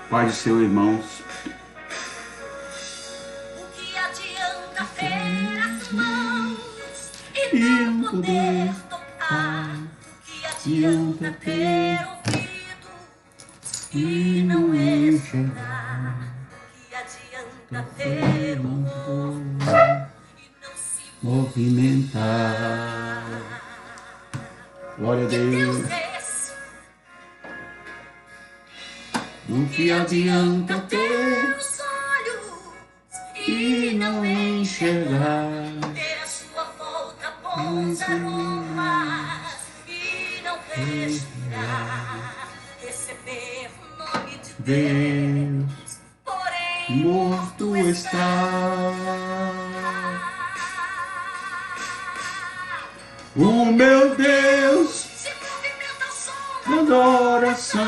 Paz do Senhor, irmãos. O que adianta ter as mãos e E não não poder tocar? O que adianta ter ouvido e não enxergar? O que adianta ter um corpo e não se movimentar. Glória a Deus. O que adianta ter os olhos e não enxergar? ter a sua volta bons aromas e não respirar, receber o nome de Deus, porém Morto está. O meu Deus se movimenta ao som da adoração.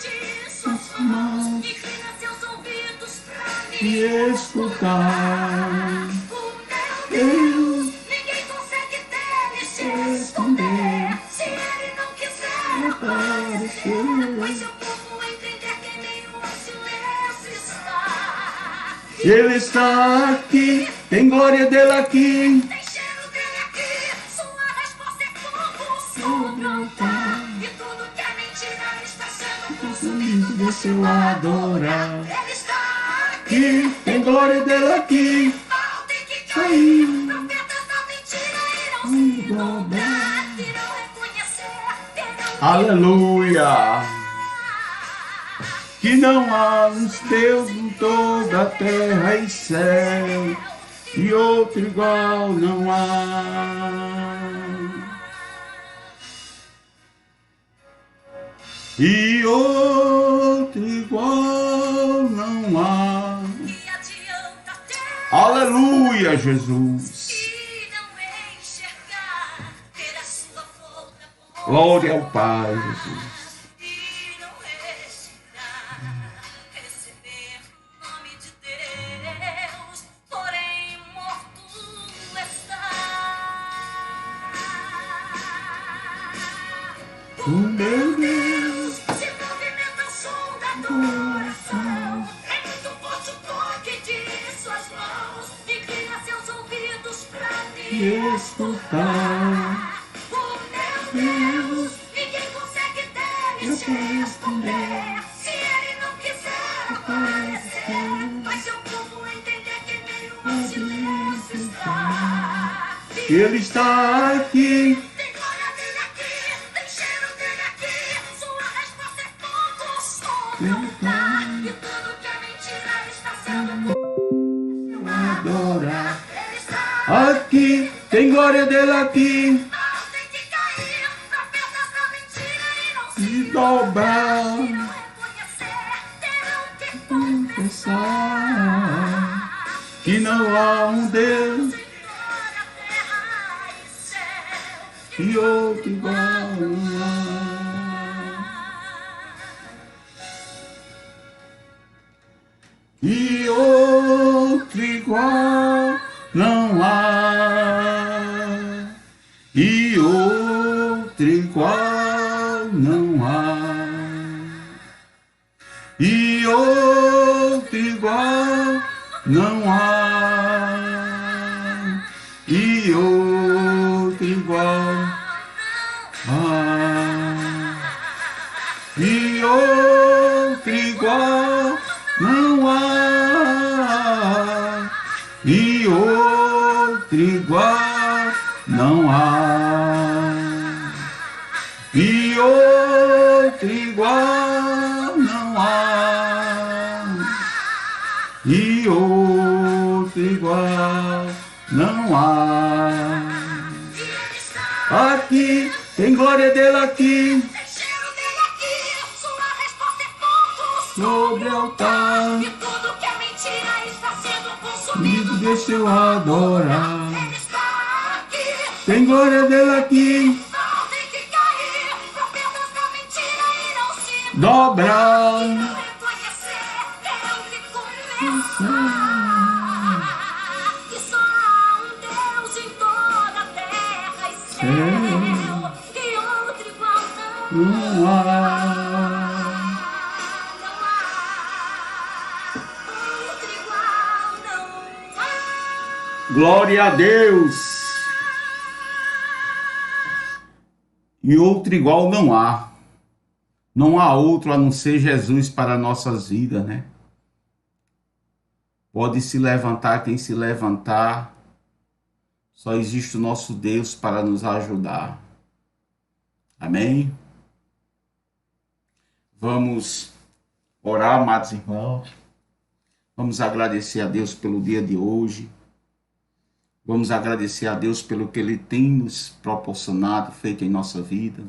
de suas mãos, inclina seus ouvidos pra E mim. escutar. O meu Deus ninguém consegue dele se esconder. Se ele não quiser aparecer, pois seu povo entender que nenhum silêncio está. Ele está aqui, tem glória dele aqui. Tem cheiro dele aqui, sua resposta é fogo sobre o altar. E tudo que é mentira está sendo consumido. Deixa eu adorar. Ele está aqui, Aqui, tem glória dele aqui. mal tem que cair. Profetas da mentira irão se dobrar, irão reconhecer, terão Aleluia. Que não há um Deus em toda a terra e céu, e outro igual não há. E outro igual não há. que adianta ter Aleluia, Jesus. e não enxergar, ter a sua volta por Glória ao Pai, Jesus. e não respirar, receber o nome de Deus, porém morto está. O meu Deus Se movimenta ao som da adoração, é muito forte o toque de suas mãos, inclina seus ouvidos pra mim. escutar. O meu Deus, ninguém consegue dele se esconder. Se ele não quiser aparecer, faz seu povo entender que nenhum silêncio está. Ele está aqui. Tem glória dele aqui, tem cheiro dele aqui, sua resposta é fogo sobre o altar. E tudo que é mentira está sendo Adorar. ele está. Aqui, tem glória dele aqui. Mal tem que cair, profetas da mentira irão se Se dobrar. irão reconhecer, terão que confessar. Que não há um Deus Senhor, a terra e céu. e outro igual não há. E outro igual não há. E outro igual não há. E outro igual não há. E outro igual há. E outro igual não há. E outro igual não há. E outro igual não há. E outro igual não há. Aqui, tem glória dele aqui. Tem cheiro dele aqui, sua resposta é fogo Sobre o altar, e tudo que é mentira está sendo consumido. deixa eu adorar. Ele está aqui, Tem glória dele aqui. mal tem que cair, profetas da mentira irão se Dobrar. reconhecer, terão que confessar que só há um Deus em toda a terra e céu, e outro igual não Não há. Glória a Deus. E outro igual não há. Não há outro a não ser Jesus para nossas vidas, né? Pode se levantar quem se levantar. Só existe o nosso Deus para nos ajudar. Amém? Vamos orar, amados irmãos. Vamos agradecer a Deus pelo dia de hoje. Vamos agradecer a Deus pelo que Ele tem nos proporcionado, feito em nossa vida.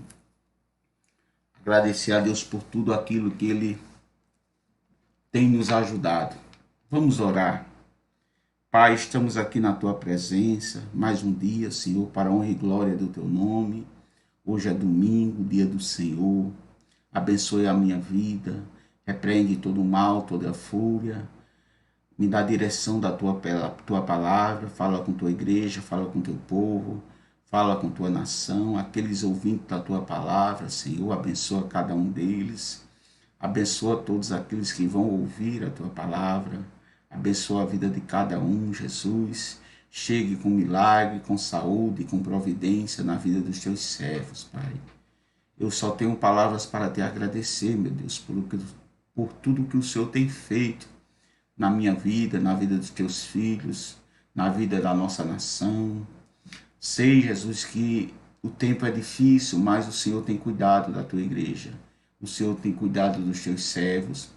Agradecer a Deus por tudo aquilo que Ele tem nos ajudado. Vamos orar. Pai, estamos aqui na Tua presença, mais um dia, Senhor, para a honra e glória do Teu nome. Hoje é domingo, dia do Senhor. Abençoe a minha vida, repreende todo o mal, toda a fúria. Me dá a direção da tua palavra, fala com tua igreja, fala com teu povo, fala com tua nação, aqueles ouvintes da tua palavra, Senhor, abençoa cada um deles, abençoa todos aqueles que vão ouvir a tua palavra, abençoa a vida de cada um, Jesus, chegue com milagre, com saúde, com providência na vida dos teus servos, Pai. Eu só tenho palavras para te agradecer, meu Deus, por tudo que o Senhor tem feito na minha vida, na vida dos teus filhos, na vida da nossa nação. Sei, Jesus, que o tempo é difícil, mas o Senhor tem cuidado da tua igreja. O Senhor tem cuidado dos teus servos.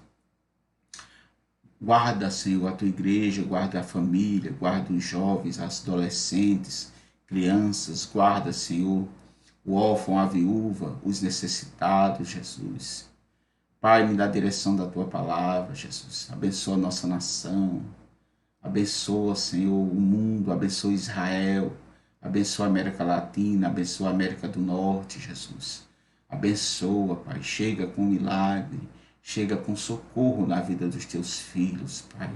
Guarda, Senhor, a tua igreja, guarda a família, guarda os jovens, as adolescentes, crianças. Guarda, Senhor, o órfão, a viúva, os necessitados, Jesus. Pai, me dá a direção da tua palavra, Jesus. Abençoa a nossa nação. Abençoa, Senhor, o mundo. Abençoa Israel. Abençoa a América Latina. Abençoa a América do Norte, Jesus. Abençoa, Pai. Chega com milagre. Chega com socorro na vida dos teus filhos, Pai.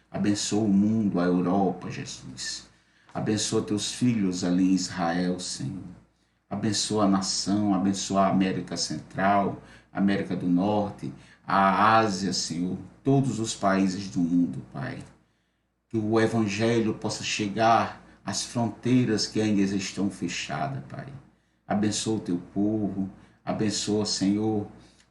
Abençoa o mundo, a Europa, Jesus. Abençoa teus filhos ali em Israel, Senhor. Abençoa a nação. Abençoa a América Central, América do Norte, a Ásia, Senhor, todos os países do mundo, Pai. Que o Evangelho possa chegar às fronteiras que ainda estão fechadas, Pai. Abençoa o teu povo, abençoa, Senhor,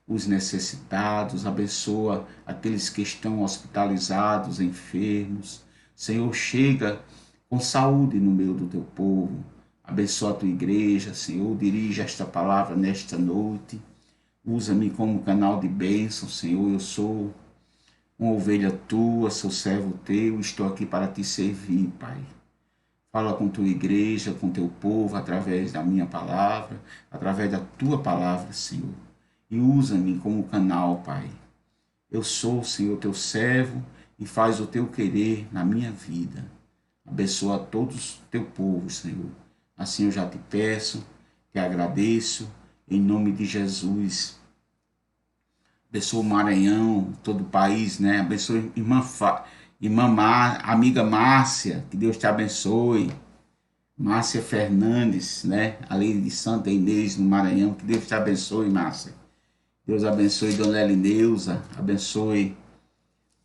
os necessitados, abençoa aqueles que estão hospitalizados, enfermos. Senhor, chega com saúde no meio do teu povo. Abençoa a tua igreja, Senhor, dirige esta palavra nesta noite. Usa-me como canal de bênção, Senhor. Eu sou uma ovelha tua, sou servo teu, estou aqui para te servir, Pai. Fala com tua igreja, com teu povo, através da minha palavra, através da tua palavra, Senhor. E usa-me como canal, Pai. Eu sou, Senhor, teu servo e faz o teu querer na minha vida. Abençoa todos teu povo, Senhor. Assim eu já te peço, te agradeço. Em nome de Jesus. Abençoa o Maranhão, todo o país, né? Abençoa amiga Márcia, que Deus te abençoe. Márcia Fernandes, né? Ali de Santa Inês, no Maranhão, que Deus te abençoe, Márcia. Deus abençoe Dona Elineusa, abençoe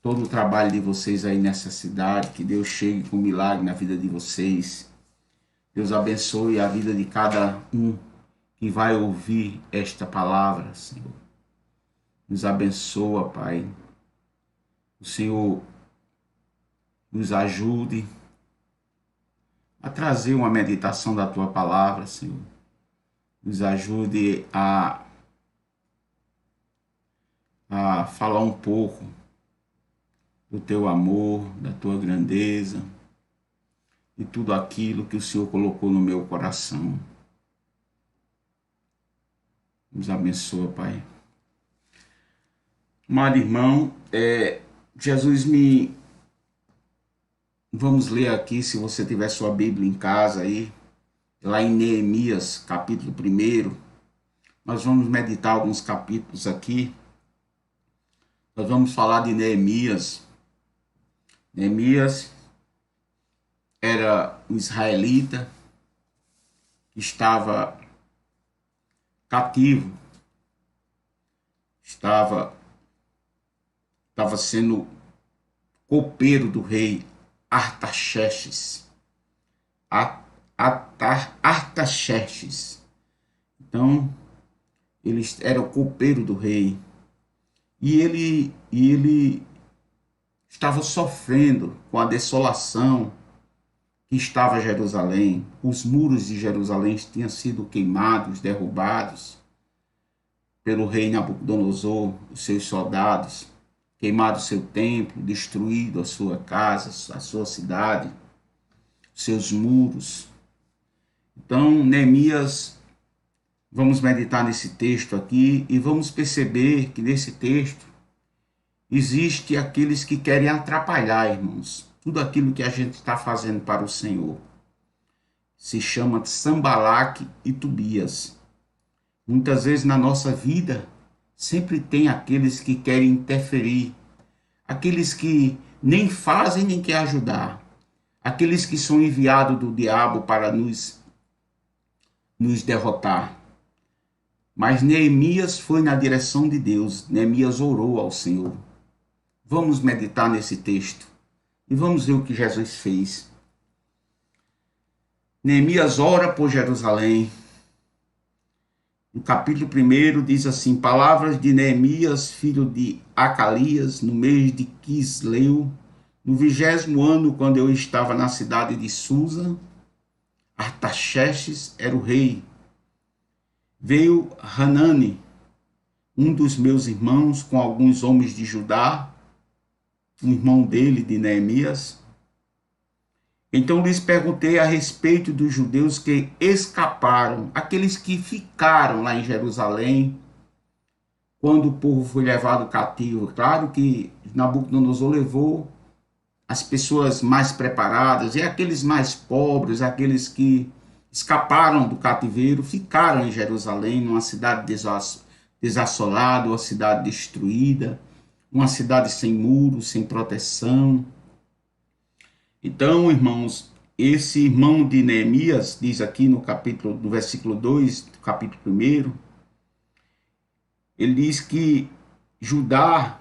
todo o trabalho de vocês aí nessa cidade, que Deus chegue com milagre na vida de vocês. Deus abençoe a vida de cada um que vai ouvir esta palavra, Senhor. Nos abençoa, Pai. O Senhor nos ajude a trazer uma meditação da Tua palavra, Senhor. Nos ajude a falar um pouco do Teu amor, da Tua grandeza e tudo aquilo que o Senhor colocou no meu coração. Nos abençoa, Pai. Amado irmão, Vamos ler aqui, se você tiver sua Bíblia em casa aí, lá em Neemias, capítulo 1. Nós vamos meditar alguns capítulos aqui. Nós vamos falar de Neemias. Neemias era um israelita que estava cativo, estava sendo copeiro do rei Artaxerxes. Artaxerxes. Então, ele era o copeiro do rei. E ele estava sofrendo com a desolação que estava Jerusalém. Os muros de Jerusalém tinham sido queimados, derrubados pelo rei Nabucodonosor, os seus soldados, queimado seu templo, destruído a sua casa, a sua cidade, seus muros. Então, Neemias, vamos meditar nesse texto aqui e vamos perceber que nesse texto existe aqueles que querem atrapalhar, irmãos, tudo aquilo que a gente está fazendo para o Senhor. Se chama Sanbalaque e Tobias. Muitas vezes na nossa vida, sempre tem aqueles que querem interferir, aqueles que nem fazem nem querem ajudar, aqueles que são enviados do diabo para nos derrotar. Mas Neemias foi na direção de Deus, Neemias orou ao Senhor. Vamos meditar nesse texto e vamos ver o que Jesus fez. Neemias ora por Jerusalém. No capítulo 1 diz assim: palavras de Neemias, filho de Acalias, no mês de Quisleu, no 20º ano, quando eu estava na cidade de Susa, Artaxerxes era o rei. Veio Hanani, um dos meus irmãos, com alguns homens de Judá, um irmão dele, de Neemias. Então lhes perguntei a respeito dos judeus que escaparam, aqueles que ficaram lá em Jerusalém, quando o povo foi levado cativo. Claro que Nabucodonosor levou as pessoas mais preparadas, e aqueles mais pobres, aqueles que escaparam do cativeiro, ficaram em Jerusalém, numa cidade desassolada, uma cidade destruída, uma cidade sem muros, sem proteção. Então, irmãos, esse irmão de Neemias, diz aqui no versículo 2, do capítulo 1, ele diz que Judá,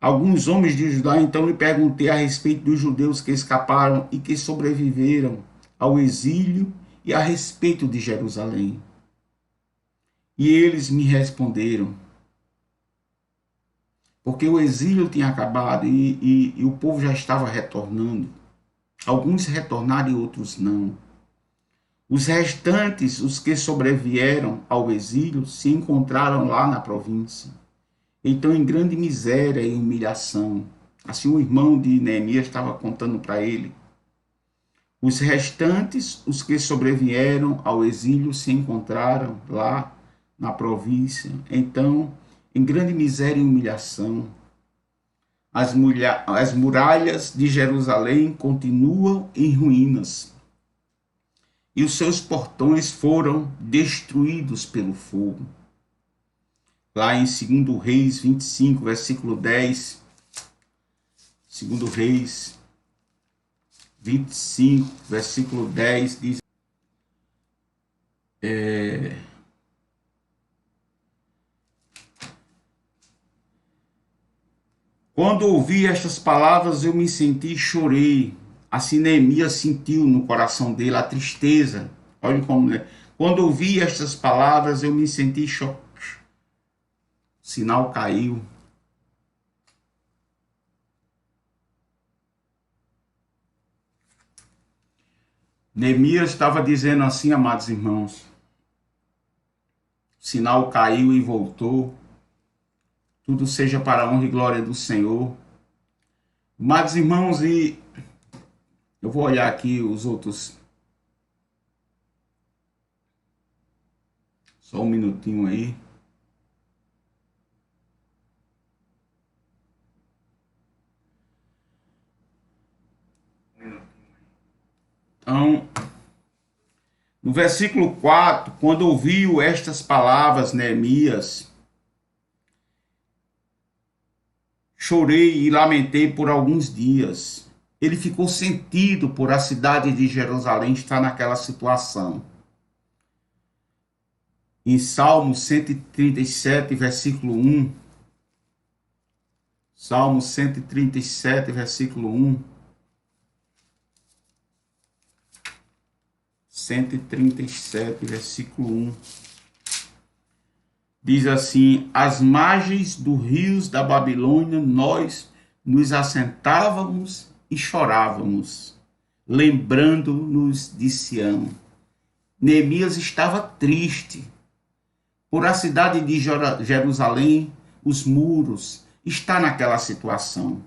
alguns homens de Judá, então lhe perguntei a respeito dos judeus que escaparam e que sobreviveram ao exílio e a respeito de Jerusalém. E eles me responderam, porque o exílio tinha acabado e o povo já estava retornando. Alguns retornaram e outros não. Os restantes, os que sobrevieram ao exílio, se encontraram lá na província. Então, em grande miséria e humilhação. Assim, o irmão de Neemias estava contando para ele. Os restantes, os que sobrevieram ao exílio, se encontraram lá na província. Então, em grande miséria e humilhação. As muralhas de Jerusalém continuam em ruínas, e os seus portões foram destruídos pelo fogo. Lá em 2 Reis 25, versículo 10, 2 Reis 25, versículo 10, diz: quando ouvi estas palavras, eu me senti e chorei. Assim Neemias sentiu no coração dele a tristeza. Olha como é. Quando ouvi estas palavras, eu me senti e chorei. O sinal caiu. Neemias estava dizendo assim, amados irmãos: o sinal caiu e voltou. Tudo seja para a honra e glória do Senhor. Amados irmãos, e eu vou olhar aqui os outros. Só um minutinho aí. Então, no versículo 4, quando ouviu estas palavras, Neemias, chorei e lamentei por alguns dias. Ele ficou sentido por a cidade de Jerusalém estar naquela situação. Em Salmo 137, versículo 1. Salmo 137, versículo 1. 137, versículo 1. Diz assim: às margens dos rios da Babilônia, nós nos assentávamos e chorávamos, lembrando-nos de Sião. Neemias estava triste. Por a cidade de Jerusalém, os muros, está naquela situação.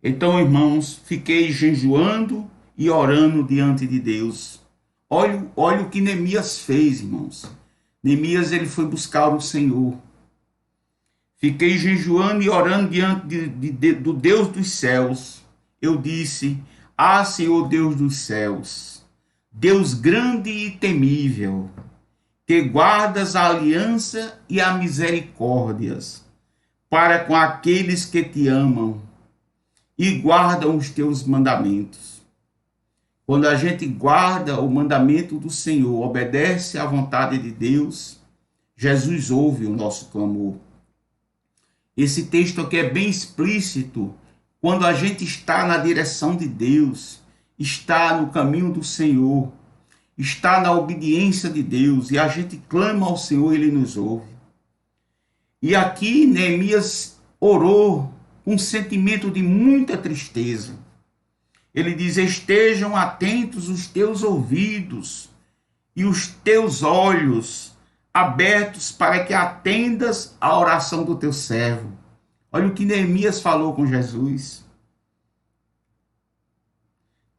Então, irmãos, fiquei jejuando e orando diante de Deus. Olha o que Neemias fez, irmãos. Neemias, ele foi buscar o Senhor. Fiquei jejuando e orando diante do Deus dos céus. Eu disse: ah, Senhor Deus dos céus, Deus grande e temível, que guardas a aliança e a misericórdias para com aqueles que te amam e guardam os teus mandamentos. Quando a gente guarda o mandamento do Senhor, obedece à vontade de Deus, Jesus ouve o nosso clamor. Esse texto aqui é bem explícito. Quando a gente está na direção de Deus, está no caminho do Senhor, está na obediência de Deus, e a gente clama ao Senhor, Ele nos ouve. E aqui Neemias orou com um sentimento de muita tristeza. Ele diz: estejam atentos os teus ouvidos e os teus olhos abertos para que atendas à oração do teu servo. Olha o que Neemias falou com Jesus.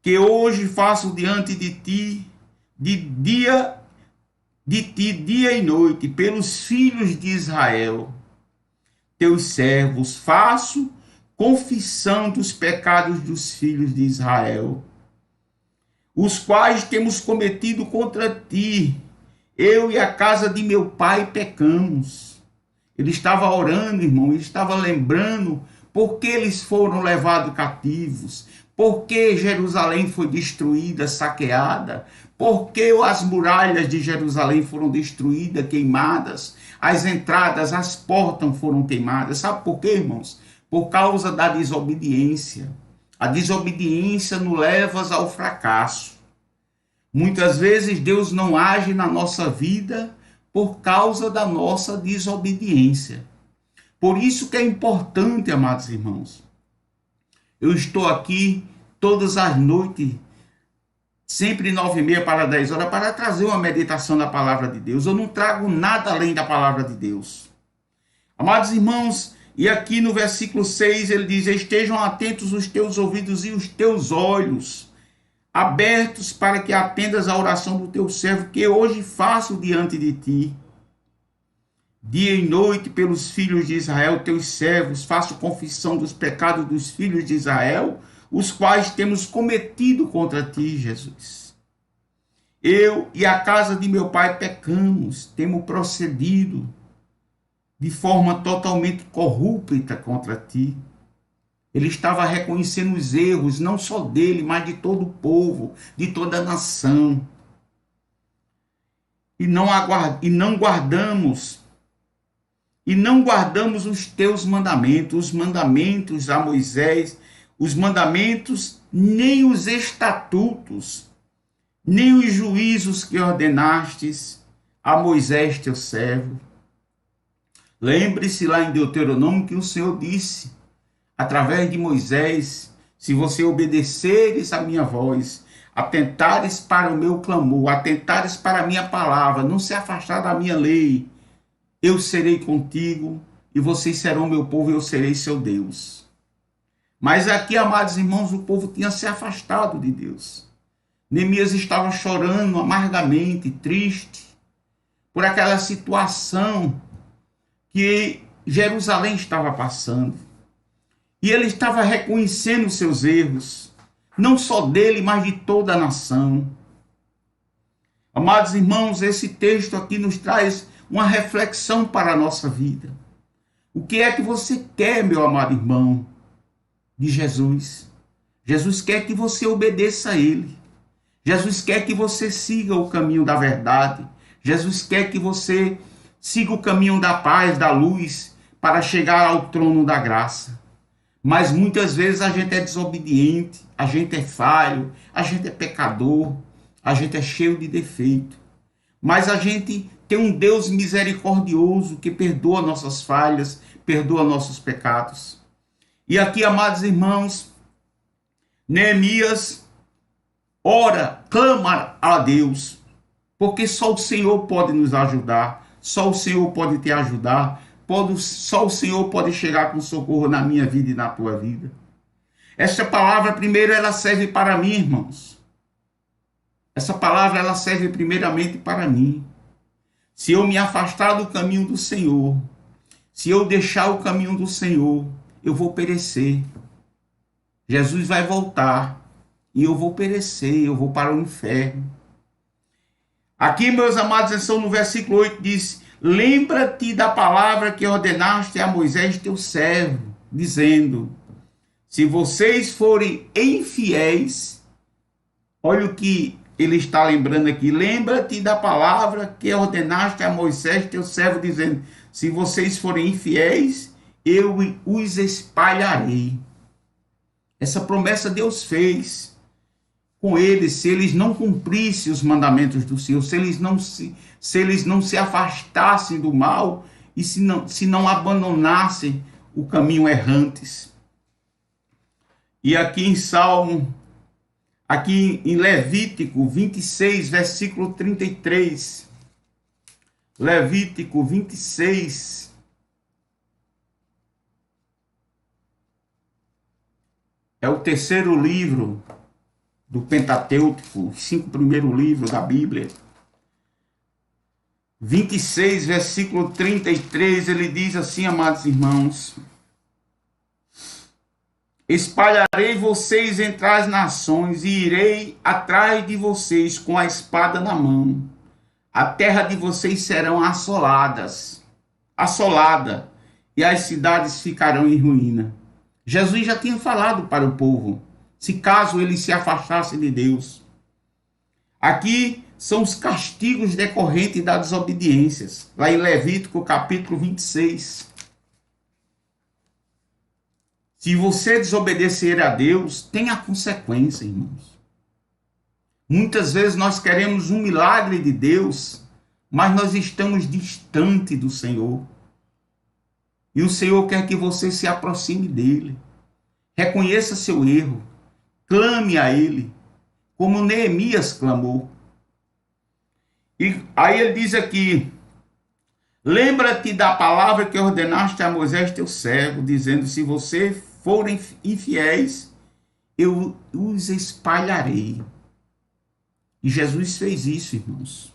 Que hoje faço diante de ti, dia e noite, pelos filhos de Israel, teus servos, faço confissão dos pecados dos filhos de Israel, os quais temos cometido contra ti. Eu e a casa de meu pai pecamos. Ele estava orando, irmão, ele estava lembrando por que eles foram levados cativos, por que Jerusalém foi destruída, saqueada, por que as muralhas de Jerusalém foram destruídas, queimadas, as entradas, as portas foram queimadas. Sabe por quê, irmãos? Por causa da desobediência. A desobediência nos leva ao fracasso. Muitas vezes Deus não age na nossa vida por causa da nossa desobediência. Por isso que é importante, amados irmãos. Eu estou aqui todas as noites, sempre 9h30 para 10 horas, para trazer uma meditação da palavra de Deus. Eu não trago nada além da palavra de Deus. Amados irmãos, e aqui no versículo 6 ele diz: estejam atentos os teus ouvidos e os teus olhos abertos para que atendas à oração do teu servo, que hoje faço diante de ti. Dia e noite pelos filhos de Israel, teus servos, faço confissão dos pecados dos filhos de Israel, os quais temos cometido contra ti, Jesus. Eu e a casa de meu pai pecamos, temos procedido de forma totalmente corrupta contra ti. Ele estava reconhecendo os erros, não só dele, mas de todo o povo, de toda a nação. E não guardamos os teus mandamentos, os mandamentos a Moisés, os mandamentos, nem os estatutos, nem os juízos que ordenastes a Moisés, teu servo. Lembre-se lá em Deuteronômio que o Senhor disse, através de Moisés: se você obedeceres a minha voz, atentares para o meu clamor, atentares para a minha palavra, não se afastar da minha lei, eu serei contigo e vocês serão meu povo e eu serei seu Deus. Mas aqui, amados irmãos, o povo tinha se afastado de Deus. Neemias estava chorando amargamente, triste, por aquela situação que Jerusalém estava passando. E ele estava reconhecendo os seus erros, não só dele, mas de toda a nação. Amados irmãos, esse texto aqui nos traz uma reflexão para a nossa vida. O que é que você quer, meu amado irmão, de Jesus? Jesus quer que você obedeça a Ele. Jesus quer que você siga o caminho da verdade. Jesus quer que você siga o caminho da paz, da luz, para chegar ao trono da graça. Mas muitas vezes a gente é desobediente, a gente é falho, a gente é pecador, a gente é cheio de defeito, mas a gente tem um Deus misericordioso que perdoa nossas falhas, perdoa nossos pecados. E aqui, amados irmãos, Neemias ora, clama a Deus, porque só o Senhor pode nos ajudar, só o Senhor pode te ajudar, só o Senhor pode chegar com socorro na minha vida e na tua vida. Esta palavra, primeiro, ela serve para mim, irmãos. Essa palavra, ela serve primeiramente para mim. Se eu me afastar do caminho do Senhor, se eu deixar o caminho do Senhor, eu vou perecer. Jesus vai voltar e eu vou perecer, eu vou para o inferno. Aqui, meus amados, estão no versículo 8, diz: lembra-te da palavra que ordenaste a Moisés, teu servo, dizendo: se vocês forem infiéis, olha o que ele está lembrando aqui, lembra-te da palavra que ordenaste a Moisés, teu servo, dizendo: se vocês forem infiéis, eu os espalharei. Essa promessa Deus fez com eles, se eles não cumprissem os mandamentos do Senhor, se eles não se afastassem do mal e se não abandonassem o caminho errantes. E aqui em Levítico 26, versículo 33, Levítico 26, é o terceiro livro do Pentateuco, os 5 primeiros livros da Bíblia. 26, versículo 33, ele diz assim, amados irmãos: espalharei vocês entre as nações e irei atrás de vocês com a espada na mão. A terra de vocês serão assolada, e as cidades ficarão em ruína. Jesus já tinha falado para o povo, se caso eles se afastassem de Deus. Aqui são os castigos decorrentes das desobediências, lá em Levítico capítulo 26. Se você desobedecer a Deus, tem a consequência, irmãos. Muitas vezes nós queremos um milagre de Deus, mas nós estamos distante do Senhor. E o Senhor quer que você se aproxime dele. Reconheça seu erro. Clame a ele, como Neemias clamou. E aí ele diz aqui: lembra-te da palavra que ordenaste a Moisés teu servo, dizendo: se você forem infiéis, eu os espalharei. E Jesus fez isso, irmãos.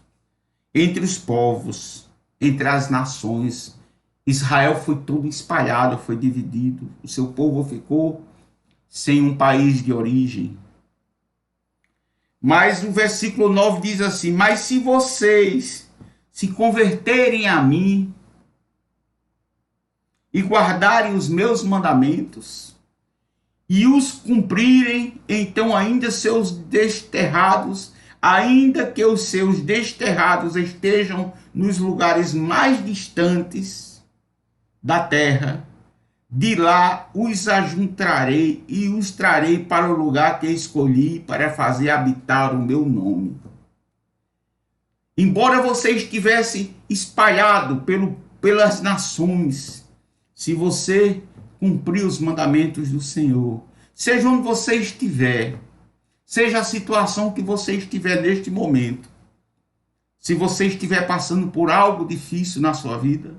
Entre os povos, entre as nações, Israel foi todo espalhado, foi dividido. O seu povo ficou sem um país de origem. Mas o versículo 9 diz assim: mas se vocês se converterem a mim e guardarem os meus mandamentos e os cumprirem, então ainda que os seus desterrados estejam nos lugares mais distantes da terra, de lá os ajuntarei e os trarei para o lugar que escolhi para fazer habitar o meu nome. Embora você estivesse espalhado pelas nações, se você cumprir os mandamentos do Senhor, seja onde você estiver, seja a situação que você estiver neste momento, se você estiver passando por algo difícil na sua vida,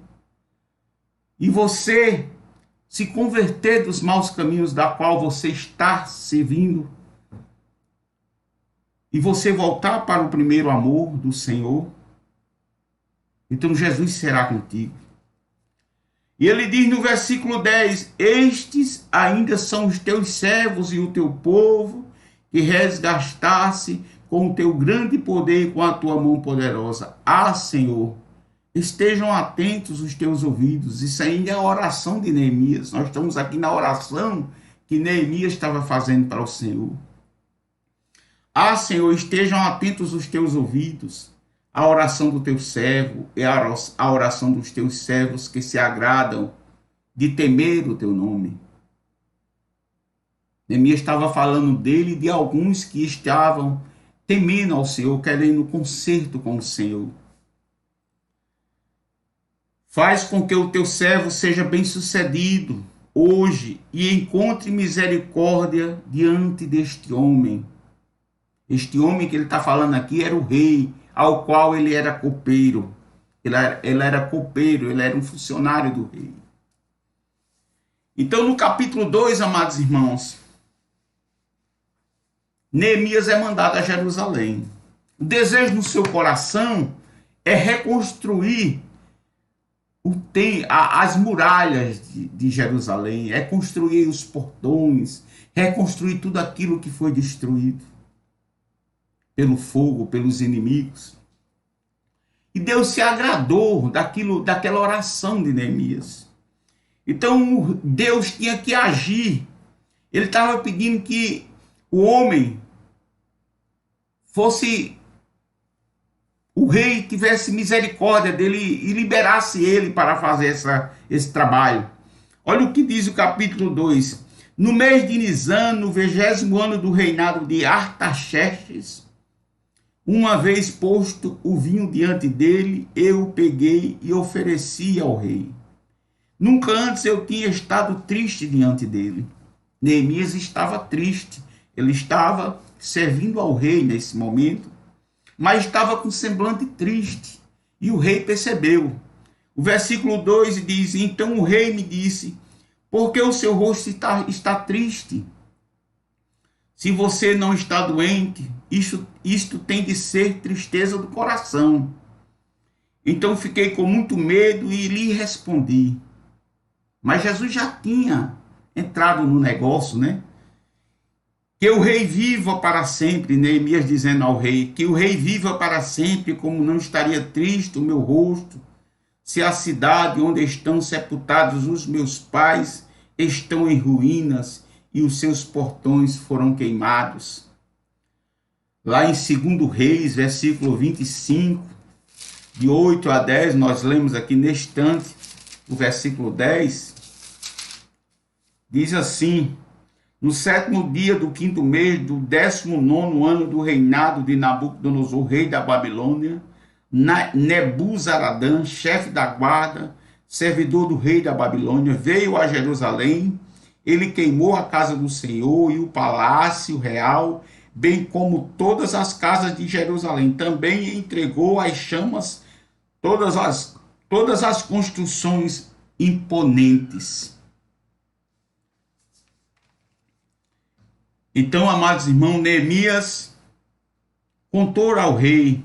e você se converter dos maus caminhos da qual você está servindo, e você voltar para o primeiro amor do Senhor, então Jesus será contigo. E ele diz no versículo 10, estes ainda são os teus servos e o teu povo, que resgataste com o teu grande poder e com a tua mão poderosa. Ah, Senhor, estejam atentos os teus ouvidos. Isso ainda é a oração de Neemias. Nós estamos aqui na oração que Neemias estava fazendo para o Senhor. Ah, Senhor, estejam atentos os teus ouvidos. A oração do teu servo é a oração dos teus servos que se agradam de temer o teu nome. Neemias estava falando dele e de alguns que estavam temendo ao Senhor, querendo conserto com o Senhor. Faz com que o teu servo seja bem-sucedido hoje e encontre misericórdia diante deste homem. Este homem que ele está falando aqui era o rei, ao qual ele era copeiro. Ele era copeiro, ele era um funcionário do rei. Então, no capítulo 2, amados irmãos, Neemias é mandado a Jerusalém. O desejo no seu coração é reconstruir as muralhas de Jerusalém, é construir os portões, reconstruir tudo aquilo que foi destruído pelo fogo, pelos inimigos. E Deus se agradou daquela oração de Neemias. Então Deus tinha que agir. Ele estava pedindo que o homem fosse, o rei tivesse misericórdia dele e liberasse ele para fazer esse trabalho. Olha o que diz o capítulo 2. No mês de Nisan, no 20º ano do reinado de Artaxerxes, uma vez posto o vinho diante dele, eu o peguei e ofereci ao rei. Nunca antes eu tinha estado triste diante dele. Neemias estava triste. Ele estava servindo ao rei nesse momento, mas estava com semblante triste. E o rei percebeu. O versículo 2 diz: então o rei me disse, por que o seu rosto está triste? Se você não está doente, isto tem de ser tristeza do coração. Então fiquei com muito medo e lhe respondi. Mas Jesus já tinha entrado no negócio, né? Que o rei viva para sempre, Neemias dizendo ao rei, que o rei viva para sempre, como não estaria triste o meu rosto, se a cidade onde estão sepultados os meus pais estão em ruínas e os seus portões foram queimados. Lá em 2 Reis, versículo 25, de 8 a 10, nós lemos aqui neste instante, o versículo 10, diz assim: no 7º dia do 5º mês do 19º ano do reinado de Nabucodonosor, rei da Babilônia, Nebuzaradã, chefe da guarda, servidor do rei da Babilônia, veio a Jerusalém. Ele queimou a casa do Senhor e o palácio real, bem como todas as casas de Jerusalém. Também entregou às chamas todas as construções imponentes. Então, amados irmãos, Neemias contou ao rei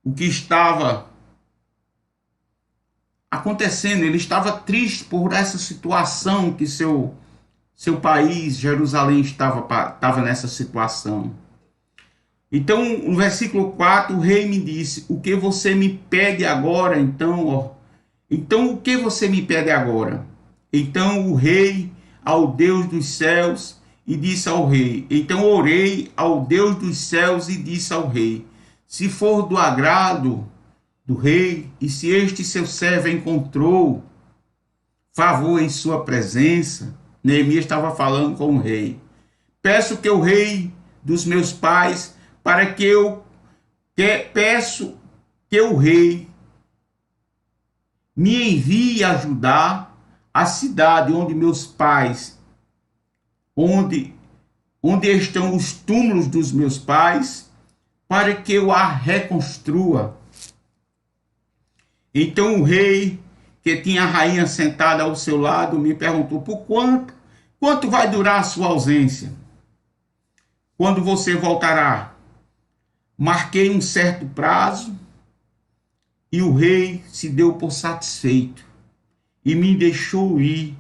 o que estava acontecendo. Ele estava triste por essa situação que seu país, Jerusalém, estava nessa situação. Então, no versículo 4, o rei me disse: o que você me pede agora? Então, o que você me pede agora? Então o rei ao Deus dos céus e disse ao rei. Então orei ao Deus dos céus e disse ao rei: se for do agrado do rei, e se este seu servo encontrou favor em sua presença, Neemias estava falando com o rei, peço que o rei dos meus pais, peço que o rei me envie ajudar a cidade onde meus pais, onde estão os túmulos dos meus pais, para que eu a reconstrua. Então o rei, que tinha a rainha sentada ao seu lado, me perguntou: por quanto vai durar a sua ausência? Quando você voltará? Marquei um certo prazo e o rei se deu por satisfeito e me deixou ir.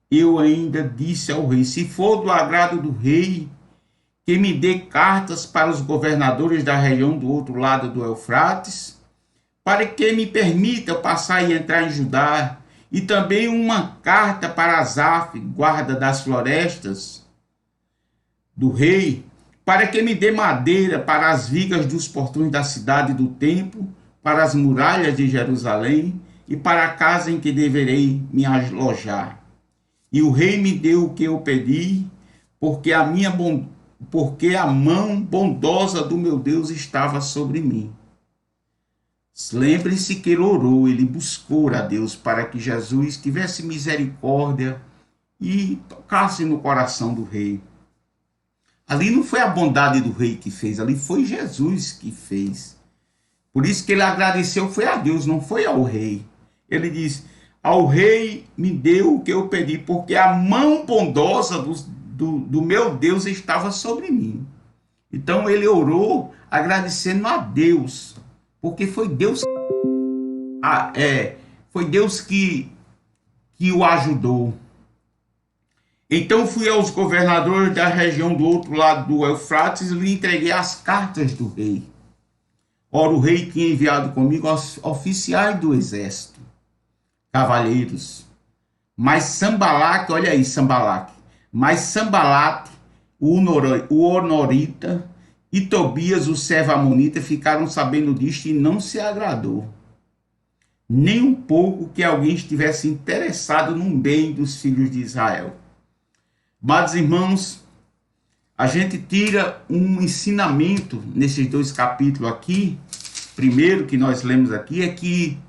Eu ainda disse ao rei: se for do agrado do rei, que me dê cartas para os governadores da região do outro lado do Eufrates, para que me permita passar e entrar em Judá, e também uma carta para Asaf, guarda das florestas do rei, para que me dê madeira para as vigas dos portões da cidade do templo, para as muralhas de Jerusalém e para a casa em que deverei me alojar. E o rei me deu o que eu pedi, porque a minha porque a mão bondosa do meu Deus estava sobre mim. Lembre-se que ele orou, ele buscou a Deus para que Jesus tivesse misericórdia e tocasse no coração do rei. Ali não foi a bondade do rei que fez, ali foi Jesus que fez. Por isso que ele agradeceu foi a Deus, não foi ao rei. Ele diz, ao rei me deu o que eu pedi, porque a mão bondosa do meu Deus estava sobre mim. Então ele orou agradecendo a Deus, porque foi Deus, foi Deus que o ajudou. Então fui aos governadores da região do outro lado do Eufrates e lhe entreguei as cartas do rei. Ora, o rei tinha enviado comigo aos oficiais do exército, cavalheiros. Mas Sanbalaque, olha aí Sanbalaque, mas Sanbalate, o Honorita e Tobias, o servo amonita, ficaram sabendo disto e não se agradou. Nem um pouco que alguém estivesse interessado no bem dos filhos de Israel. Amados irmãos, a gente tira um ensinamento nesses dois capítulos aqui. Primeiro que nós lemos aqui é que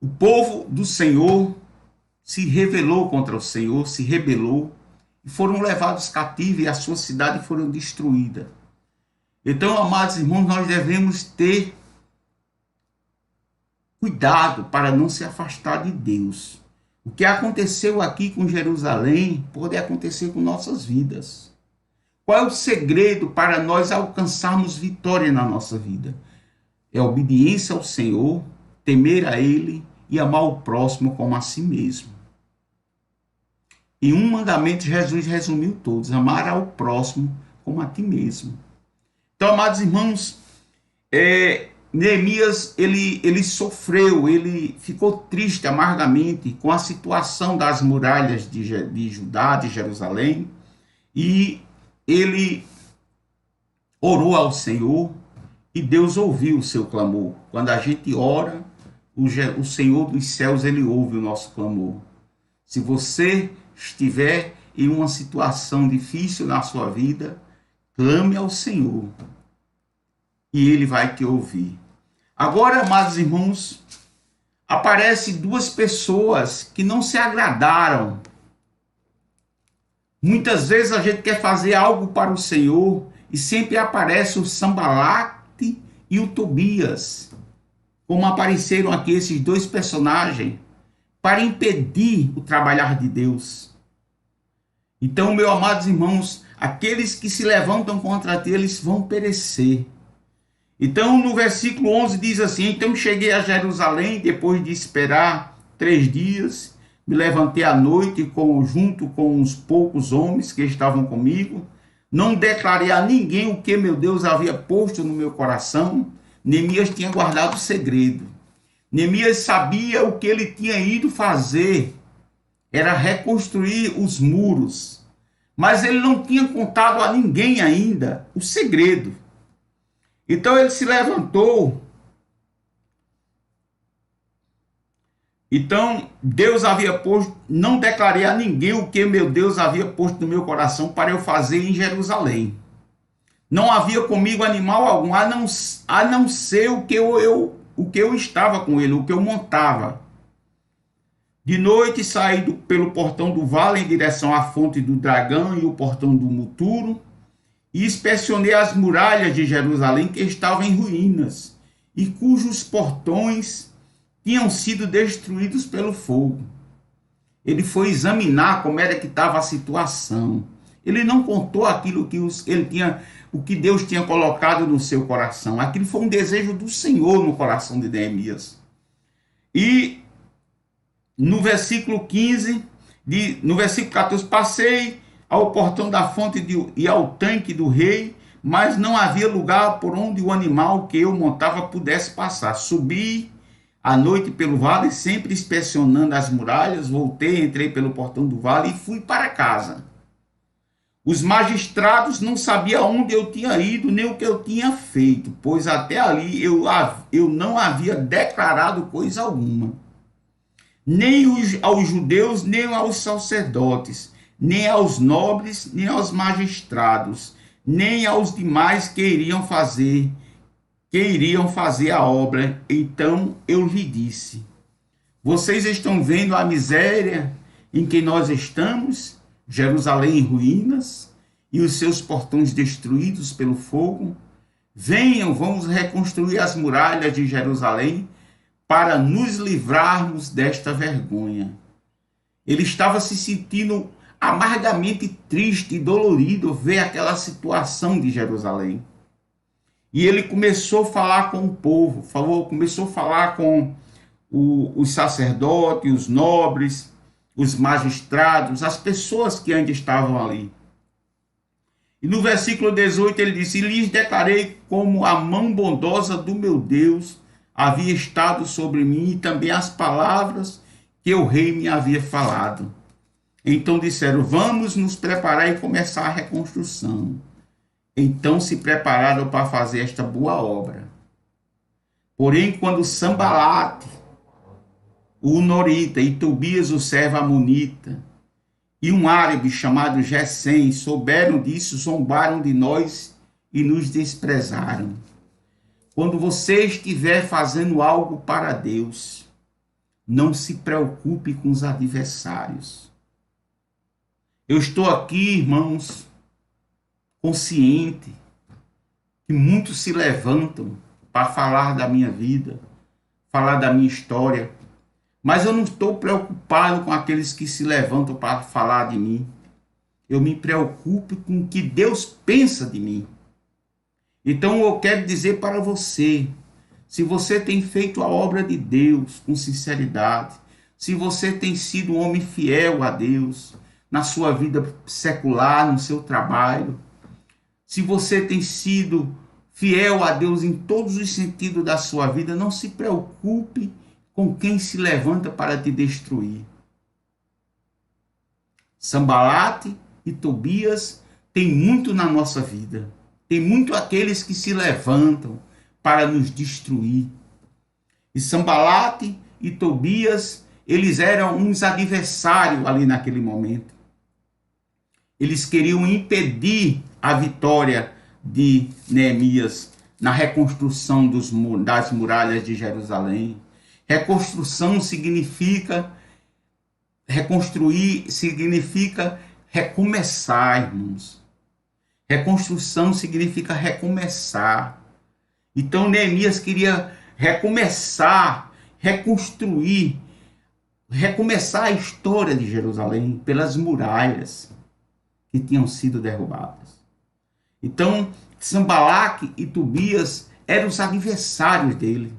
o povo do Senhor se rebelou contra o Senhor, se rebelou e foram levados cativos e a sua cidade foram destruídas. Então, amados irmãos, nós devemos ter cuidado para não se afastar de Deus. O que aconteceu aqui com Jerusalém pode acontecer com nossas vidas. Qual é o segredo para nós alcançarmos vitória na nossa vida? É a obediência ao Senhor, temer a Ele e amar o próximo como a si mesmo. Em um mandamento, Jesus resumiu todos: amar ao próximo como a ti mesmo. Então, amados irmãos, Neemias, ele sofreu, ele ficou triste amargamente com a situação das muralhas de Judá, de Jerusalém, e ele orou ao Senhor e Deus ouviu o seu clamor. Quando a gente ora, o Senhor dos céus, ele ouve o nosso clamor. Se você estiver em uma situação difícil na sua vida, clame ao Senhor e ele vai te ouvir. Agora, amados irmãos, aparecem duas pessoas que não se agradaram. Muitas vezes a gente quer fazer algo para o Senhor e sempre aparece o Sanbalate e o Tobias, como apareceram aqui esses dois personagens, para impedir o trabalhar de Deus. Então, meus amados irmãos, aqueles que se levantam contra ti, eles vão perecer. Então, no versículo 11 diz assim: então cheguei a Jerusalém, depois de esperar 3 dias, me levantei à noite junto com uns poucos homens que estavam comigo, não declarei a ninguém o que meu Deus havia posto no meu coração. Neemias tinha guardado o segredo. Neemias sabia o que ele tinha ido fazer, era reconstruir os muros, mas ele não tinha contado a ninguém ainda o segredo. Então ele se levantou. Então Deus havia posto, não declarei a ninguém o que meu Deus havia posto no meu coração para eu fazer em Jerusalém. Não havia comigo animal algum, a não ser o que eu estava com ele, o que eu montava. De noite saí pelo portão do vale em direção à fonte do dragão e o portão do muturo, e inspecionei as muralhas de Jerusalém que estavam em ruínas, e cujos portões tinham sido destruídos pelo fogo. Ele foi examinar como era que estava a situação. Ele não contou aquilo que o que Deus tinha colocado no seu coração. Aquilo foi um desejo do Senhor no coração de Neemias. E no versículo 15, no versículo 14, passei ao portão da fonte e ao tanque do rei, mas não havia lugar por onde o animal que eu montava pudesse passar. Subi à noite pelo vale, sempre inspecionando as muralhas, voltei, entrei pelo portão do vale e fui para casa. Os magistrados não sabiam onde eu tinha ido, nem o que eu tinha feito, pois até ali eu não havia declarado coisa alguma, nem aos judeus, nem aos sacerdotes, nem aos nobres, nem aos magistrados, nem aos demais que iriam fazer a obra. Então eu lhe disse: vocês estão vendo a miséria em que nós estamos, Jerusalém em ruínas, e os seus portões destruídos pelo fogo? Venham, vamos reconstruir as muralhas de Jerusalém para nos livrarmos desta vergonha. Ele estava se sentindo amargamente triste e dolorido ver aquela situação de Jerusalém. E ele começou a falar com o povo, começou a falar com os sacerdotes, os nobres, os magistrados, as pessoas que ainda estavam ali. E no versículo 18 ele disse: e lhes declarei como a mão bondosa do meu Deus havia estado sobre mim, e também as palavras que o rei me havia falado. Então disseram: vamos nos preparar e começar a reconstrução. Então se prepararam para fazer esta boa obra. Porém, quando Sambalate, o Norita, e Tobias, o servo amonita, e um árabe chamado Gesem souberam disso, zombaram de nós e nos desprezaram. Quando você estiver fazendo algo para Deus, não se preocupe com os adversários. Eu estou aqui, irmãos, consciente que muitos se levantam para falar da minha vida, falar da minha história, mas eu não estou preocupado com aqueles que se levantam para falar de mim. Eu me preocupo com o que Deus pensa de mim. Então eu quero dizer para você, se você tem feito a obra de Deus com sinceridade, se você tem sido um homem fiel a Deus na sua vida secular, no seu trabalho, se você tem sido fiel a Deus em todos os sentidos da sua vida, não se preocupe com quem se levanta para te destruir. Sambalate e Tobias têm muito na nossa vida. Tem muito aqueles que se levantam para nos destruir. E Sambalate e Tobias, eles eram uns adversários ali naquele momento. Eles queriam impedir a vitória de Neemias na reconstrução das muralhas de Jerusalém. Reconstruir significa recomeçar, irmãos. Reconstrução significa recomeçar. Então Neemias queria recomeçar, reconstruir, recomeçar a história de Jerusalém pelas muralhas que tinham sido derrubadas. Então Sanbalaque e Tobias eram os adversários dele.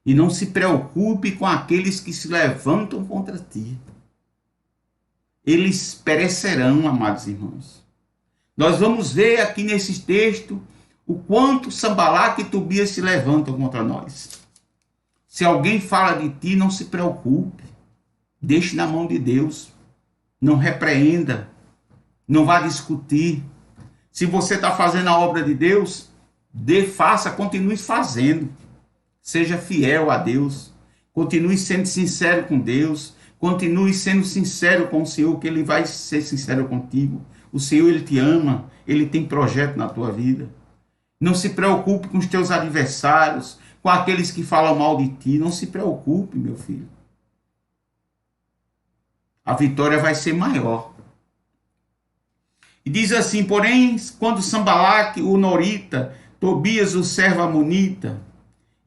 E não se preocupe com aqueles que se levantam contra ti. Eles perecerão, amados irmãos. Nós vamos ver aqui nesse texto o quanto Sanbalaque e Tobias se levantam contra nós. Se alguém fala de ti, não se preocupe. Deixe na mão de Deus. Não repreenda. Não vá discutir. Se você está fazendo a obra de Deus, continue fazendo. Seja fiel a Deus, continue sendo sincero com Deus, continue sendo sincero com o Senhor, que Ele vai ser sincero contigo. O Senhor, Ele te ama, Ele tem projeto na tua vida. Não se preocupe com os teus adversários, com aqueles que falam mal de ti. Não se preocupe, meu filho. A vitória vai ser maior. E diz assim: porém, quando Sanbalaque, o Norita, Tobias, o servo amonita,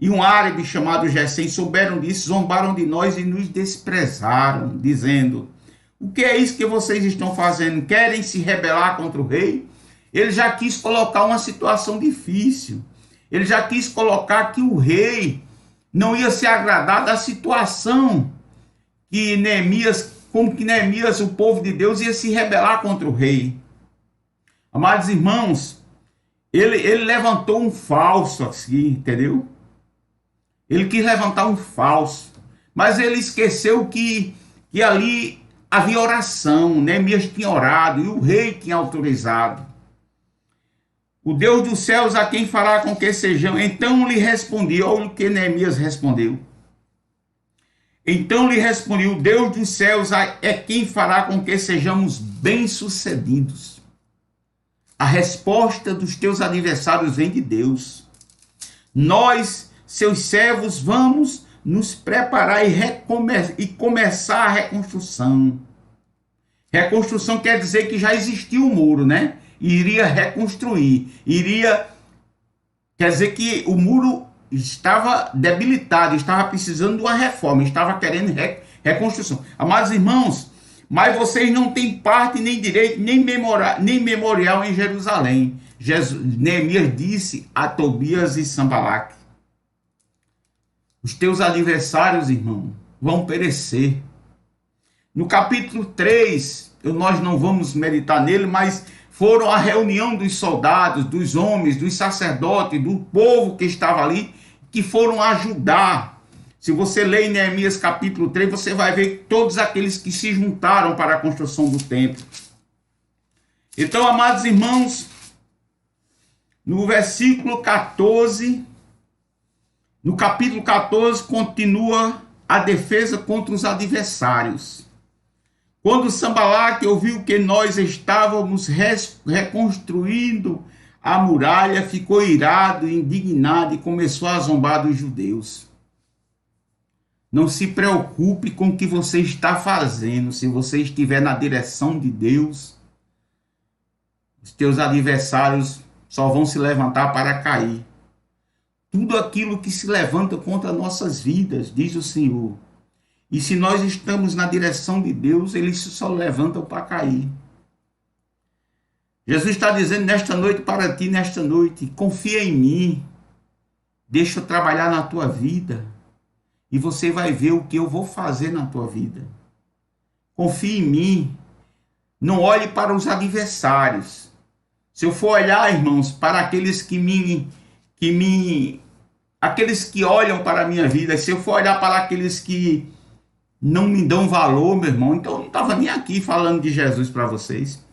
e um árabe chamado Gesem souberam disso, zombaram de nós e nos desprezaram, dizendo: o que é isso que vocês estão fazendo? Querem se rebelar contra o rei? Ele já quis colocar uma situação difícil. Ele já quis colocar que o rei não ia se agradar da situação que Neemias, como que Neemias, o povo de Deus, ia se rebelar contra o rei. Amados irmãos, ele levantou um falso assim, entendeu? Ele quis levantar um falso, mas ele esqueceu que ali havia oração. Neemias tinha orado e o rei tinha autorizado. O Deus dos céus a quem falar com que sejam. Então lhe respondi, olha o que Neemias respondeu. Então lhe respondeu: o Deus dos céus é quem fará com que sejamos bem-sucedidos. A resposta dos teus adversários vem de Deus. Nós, seus servos, vamos nos preparar e começar a reconstrução. Reconstrução quer dizer que já existiu o muro, né? Iria reconstruir. Quer dizer que o muro estava debilitado, estava precisando de uma reforma, estava querendo reconstrução. Amados irmãos, mas vocês não têm parte, nem direito, nem memorial em Jerusalém. Neemias disse a Tobias e Sanbalaque: os teus adversários, irmão, vão perecer. No capítulo 3, nós não vamos meditar nele, mas foram a reunião dos soldados, dos homens, dos sacerdotes, do povo que estava ali, que foram ajudar. Se você ler em Neemias capítulo 3, você vai ver todos aqueles que se juntaram para a construção do templo. Então, amados irmãos, no versículo 14, no capítulo 14, continua a defesa contra os adversários. Quando Sanbalaque ouviu que nós estávamos reconstruindo a muralha, ficou irado, indignado e começou a zombar dos judeus. Não se preocupe com o que você está fazendo. Se você estiver na direção de Deus, os teus adversários só vão se levantar para cair. Tudo aquilo que se levanta contra nossas vidas, diz o Senhor. E se nós estamos na direção de Deus, eles só levantam para cair. Jesus está dizendo nesta noite para ti, nesta noite: confia em mim, deixa eu trabalhar na tua vida, e você vai ver o que eu vou fazer na tua vida. Confia em mim, não olhe para os adversários. Se eu for olhar, irmãos, para aqueles aqueles que olham para a minha vida, se eu for olhar para aqueles que não me dão valor, meu irmão, então eu não estava nem aqui falando de Jesus para vocês.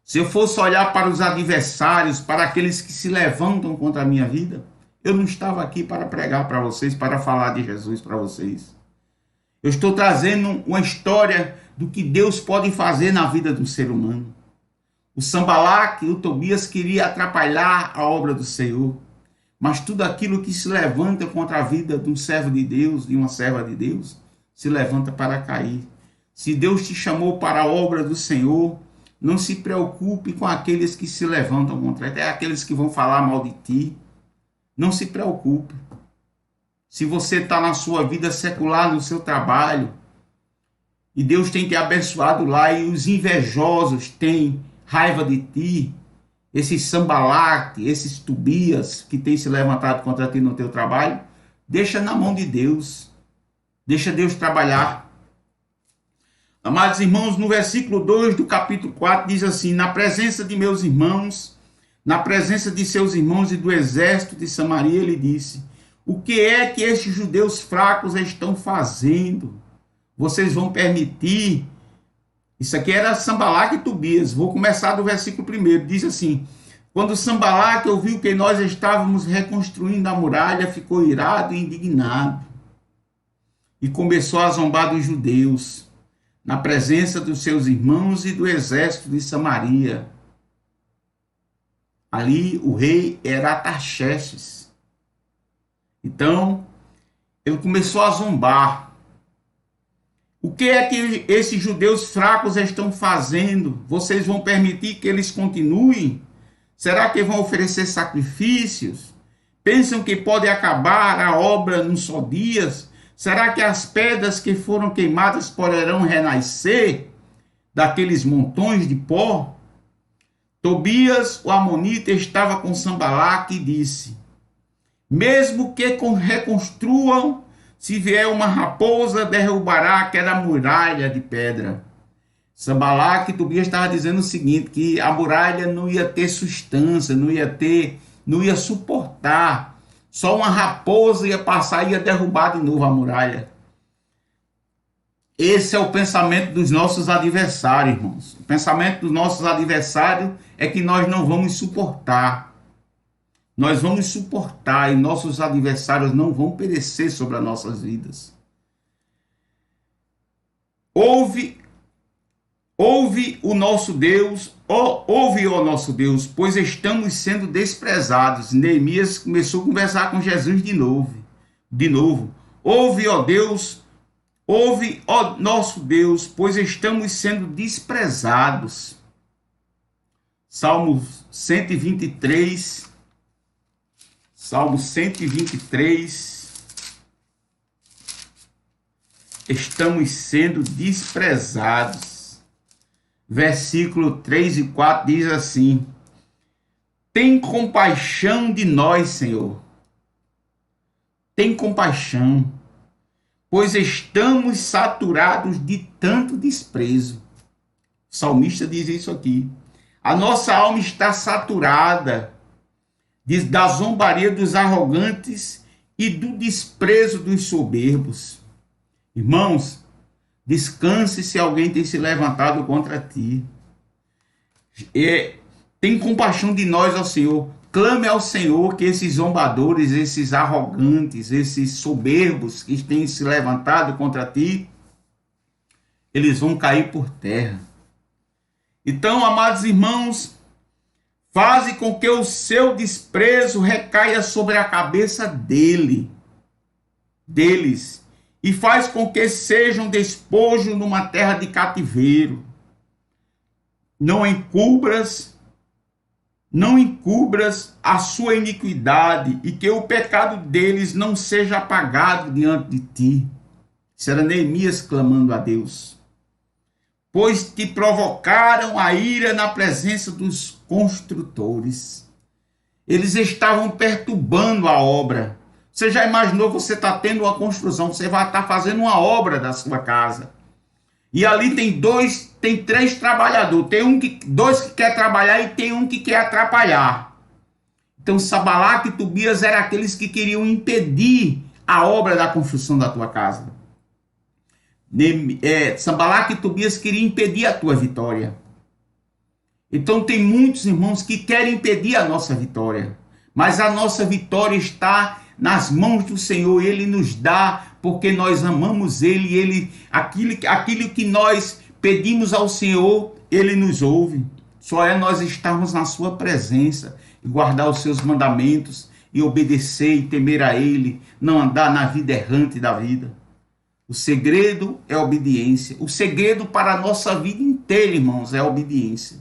Se eu fosse olhar para os adversários, para aqueles que se levantam contra a minha vida, eu não estava aqui para pregar para vocês, para falar de Jesus para vocês. Eu estou trazendo uma história do que Deus pode fazer na vida do ser humano. O Sanbalaque e o Tobias queriam atrapalhar a obra do Senhor, mas tudo aquilo que se levanta contra a vida de um servo de Deus, de uma serva de Deus, se levanta para cair. Se Deus te chamou para a obra do Senhor, não se preocupe com aqueles que se levantam contra ti, até aqueles que vão falar mal de ti. Não se preocupe. Se você está na sua vida secular, no seu trabalho, e Deus tem te abençoado lá, e os invejosos têm raiva de ti, esses Sanbalaque, esses Tobias que têm se levantado contra ti no teu trabalho, deixa na mão de Deus. Deixa Deus trabalhar. Amados irmãos, no versículo 2 do capítulo 4 diz assim: na presença de meus irmãos, na presença de seus irmãos e do exército de Samaria, ele disse: o que é que estes judeus fracos estão fazendo? Vocês vão permitir? Isso aqui era Sanbalaque e Tobias. Vou começar do versículo 1. Diz assim: quando Sanbalaque ouviu que nós estávamos reconstruindo a muralha, ficou irado e indignado, e começou a zombar dos judeus, na presença dos seus irmãos e do exército de Samaria. Ali o rei era Artaxerxes. Então, ele começou a zombar. O que é que esses judeus fracos estão fazendo? Vocês vão permitir que eles continuem? Será que vão oferecer sacrifícios? Pensam que pode acabar a obra num só dia? Será que as pedras que foram queimadas poderão renascer daqueles montões de pó? Tobias, o amonita, estava com Sanbalaque e disse: mesmo que reconstruam, se vier uma raposa, derrubará aquela muralha de pedra. Sanbalaque e Tobias estavam dizendo o seguinte, que a muralha não ia ter sustância, não ia suportar. Só uma raposa ia passar e ia derrubar de novo a muralha. Esse é o pensamento dos nossos adversários, irmãos. O pensamento dos nossos adversários é que nós não vamos suportar. Nós vamos suportar e nossos adversários não vão perecer sobre as nossas vidas. Ouve, ouve o nosso Deus, ouve, ó nosso Deus, pois estamos sendo desprezados. Neemias começou a conversar com Jesus de novo. De novo. Ouve, ó Deus, ouve, ó nosso Deus, pois estamos sendo desprezados. Salmo 123. Salmo 123. Estamos sendo desprezados. Versículo 3 e 4 diz assim: tem compaixão de nós, Senhor. Tem compaixão, pois estamos saturados de tanto desprezo. O salmista diz isso aqui. A nossa alma está saturada da zombaria dos arrogantes e do desprezo dos soberbos. Irmãos, descanse se alguém tem se levantado contra ti. Tem compaixão de nós, ó Senhor. Clame ao Senhor que esses zombadores, esses arrogantes, esses soberbos que têm se levantado contra ti, eles vão cair por terra. Então, amados irmãos, faze com que o seu desprezo recaia sobre a cabeça deles, e faz com que sejam despojo numa terra de cativeiro. Não encubras a sua iniquidade, e que o pecado deles não seja apagado diante de ti. Isso era Neemias clamando a Deus. Pois te provocaram a ira na presença dos construtores. Eles estavam perturbando a obra. Você já imaginou, você está tendo uma construção, você vai estar fazendo uma obra da sua casa. E ali tem três trabalhadores. Dois que quer trabalhar e tem um que quer atrapalhar. Então, Sanbalat e Tobias eram aqueles que queriam impedir a obra da construção da tua casa. Sanbalat e Tobias queriam impedir a tua vitória. Então, tem muitos irmãos que querem impedir a nossa vitória. Mas a nossa vitória está nas mãos do Senhor. Ele nos dá porque nós amamos Ele. Aquilo que nós pedimos ao Senhor, Ele nos ouve. Só é nós estarmos na sua presença e guardar os seus mandamentos e obedecer e temer a Ele, não andar na vida errante da vida. O segredo é a obediência. O segredo para a nossa vida inteira, irmãos, é a obediência.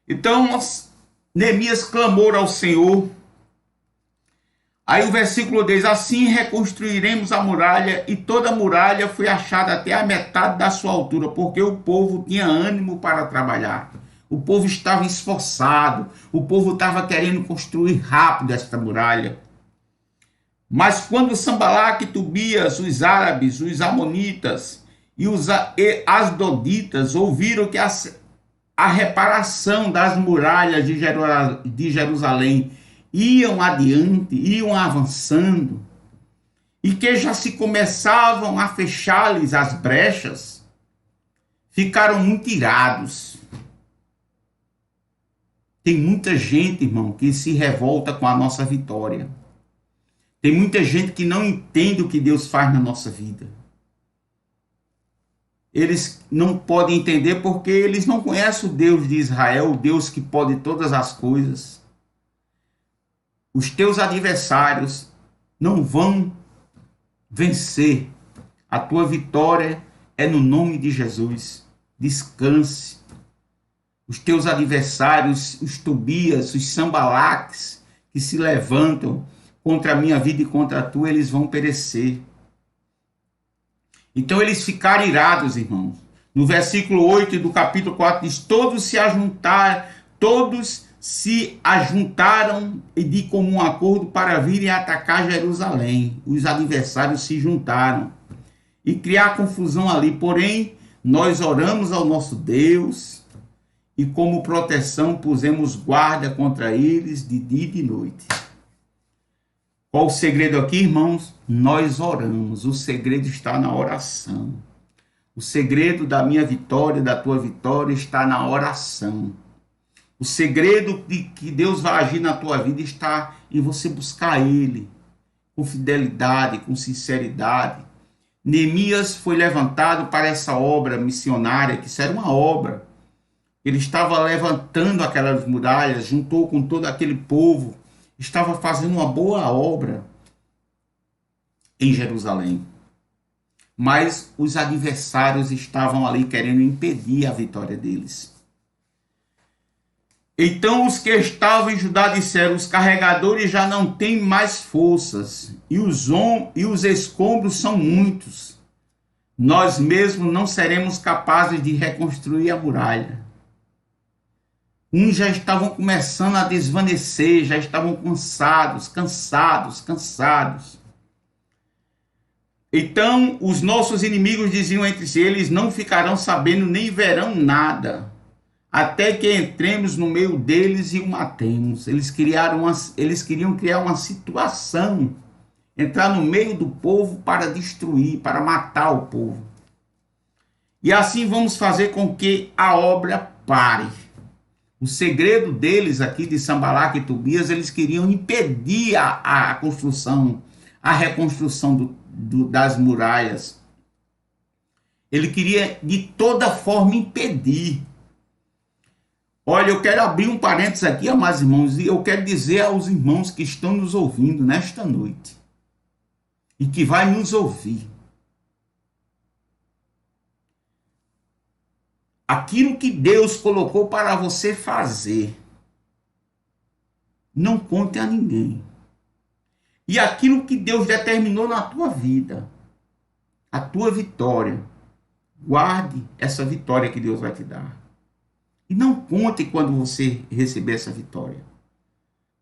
Então, Neemias clamou ao Senhor. Aí o versículo diz: assim reconstruiremos a muralha, e toda a muralha foi achada até a metade da sua altura, porque o povo tinha ânimo para trabalhar. O povo estava esforçado, o povo estava querendo construir rápido esta muralha. Mas quando Sanbalat e Tobias, os árabes, os amonitas e os asdoditas ouviram que a reparação das muralhas de Jerusalém iam adiante, iam avançando, e que já se começavam a fechar-lhes as brechas, ficaram muito irados. Tem muita gente, irmão, que se revolta com a nossa vitória. Tem muita gente que não entende o que Deus faz na nossa vida. Eles não podem entender porque eles não conhecem o Deus de Israel, o Deus que pode todas as coisas. Os teus adversários não vão vencer. A tua vitória é no nome de Jesus. Descanse. Os teus adversários, os Tobias, os Sanbalats, que se levantam contra a minha vida e contra a tua, eles vão perecer. Então eles ficaram irados, irmãos. No versículo 8 do capítulo 4 diz: todos se ajuntaram e de comum acordo para virem atacar Jerusalém. Os adversários se juntaram e criar confusão ali. Porém, nós oramos ao nosso Deus e como proteção pusemos guarda contra eles de dia e de noite. Qual o segredo aqui, irmãos? Nós oramos. O segredo está na oração. O segredo da minha vitória, da tua vitória, está na oração. O segredo de que Deus vai agir na tua vida está em você buscar Ele com fidelidade, com sinceridade. Neemias foi levantado para essa obra missionária, que isso era uma obra. Ele estava levantando aquelas muralhas, juntou com todo aquele povo, estava fazendo uma boa obra em Jerusalém. Mas os adversários estavam ali querendo impedir a vitória deles. Então os que estavam em Judá disseram: os carregadores já não têm mais forças, e os escombros são muitos. Nós mesmos não seremos capazes de reconstruir a muralha. Uns já estavam começando a desvanecer, já estavam cansados. Então os nossos inimigos diziam entre si: eles não ficarão sabendo nem verão nada, até que entremos no meio deles e o matemos. Eles queriam criar uma situação, entrar no meio do povo para destruir, para matar o povo. E assim vamos fazer com que a obra pare. O segredo deles aqui, de Sanbalat e Tobias, eles queriam impedir a construção, a reconstrução das muralhas. Ele queria de toda forma impedir. Olha, eu quero abrir um parênteses aqui, amados irmãos, e eu quero dizer aos irmãos que estão nos ouvindo nesta noite e que vai nos ouvir: aquilo que Deus colocou para você fazer, não conte a ninguém. E aquilo que Deus determinou na tua vida, a tua vitória, guarde essa vitória que Deus vai te dar. E não conte quando você receber essa vitória.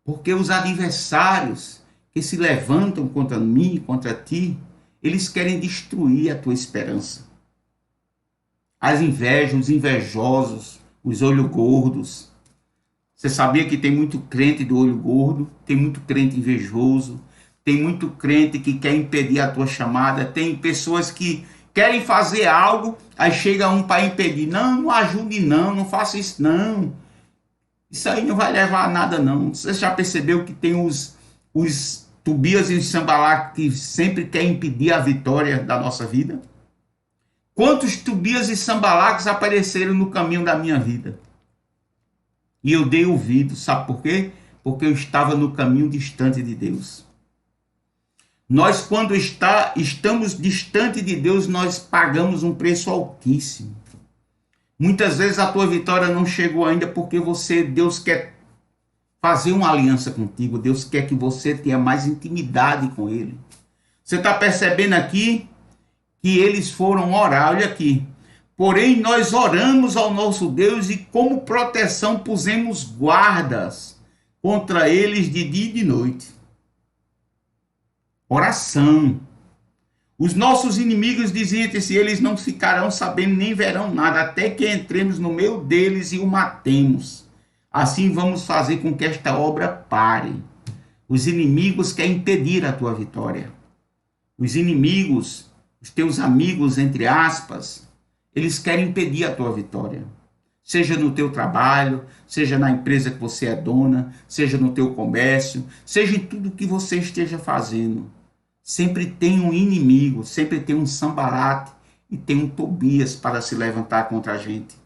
Porque os adversários que se levantam contra mim, contra ti, eles querem destruir a tua esperança. As invejas, os invejosos, os olhos gordos. Você sabia que tem muito crente do olho gordo? Tem muito crente invejoso? Tem muito crente que quer impedir a tua chamada? Tem pessoas que querem fazer algo, aí chega um para impedir. Não ajude não, não faça isso não. Isso aí não vai levar a nada não. Você já percebeu que tem os Tobias e os Sanbalat que sempre querem impedir a vitória da nossa vida? Quantos Tobias e Sanbalats apareceram no caminho da minha vida? E eu dei ouvido, sabe por quê? Porque eu estava no caminho distante de Deus. Nós, quando estamos distante de Deus, nós pagamos um preço altíssimo. Muitas vezes a tua vitória não chegou ainda porque Deus quer fazer uma aliança contigo. Deus quer que você tenha mais intimidade com Ele. Você está percebendo aqui que eles foram orar? Olha aqui. Porém, nós oramos ao nosso Deus e como proteção pusemos guardas contra eles de dia e de noite. Oração. Os nossos inimigos diziam entre si: eles não ficarão sabendo nem verão nada, até que entremos no meio deles e o matemos. Assim vamos fazer com que esta obra pare. Os inimigos querem impedir a tua vitória. Os inimigos, os teus amigos, entre aspas, eles querem impedir a tua vitória. Seja no teu trabalho, seja na empresa que você é dona, seja no teu comércio, seja em tudo que você esteja fazendo. Sempre tem um inimigo, sempre tem um Sanbalat e tem um Tobias para se levantar contra a gente.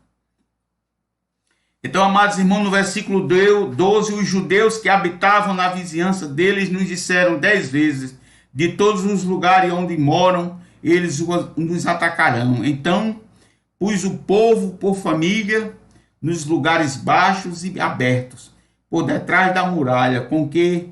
Então, amados irmãos, no versículo 12, os judeus que habitavam na vizinhança deles nos disseram 10 vezes: de todos os lugares onde moram, eles nos atacarão. Então, pus o povo por família nos lugares baixos e abertos, por detrás da muralha, com que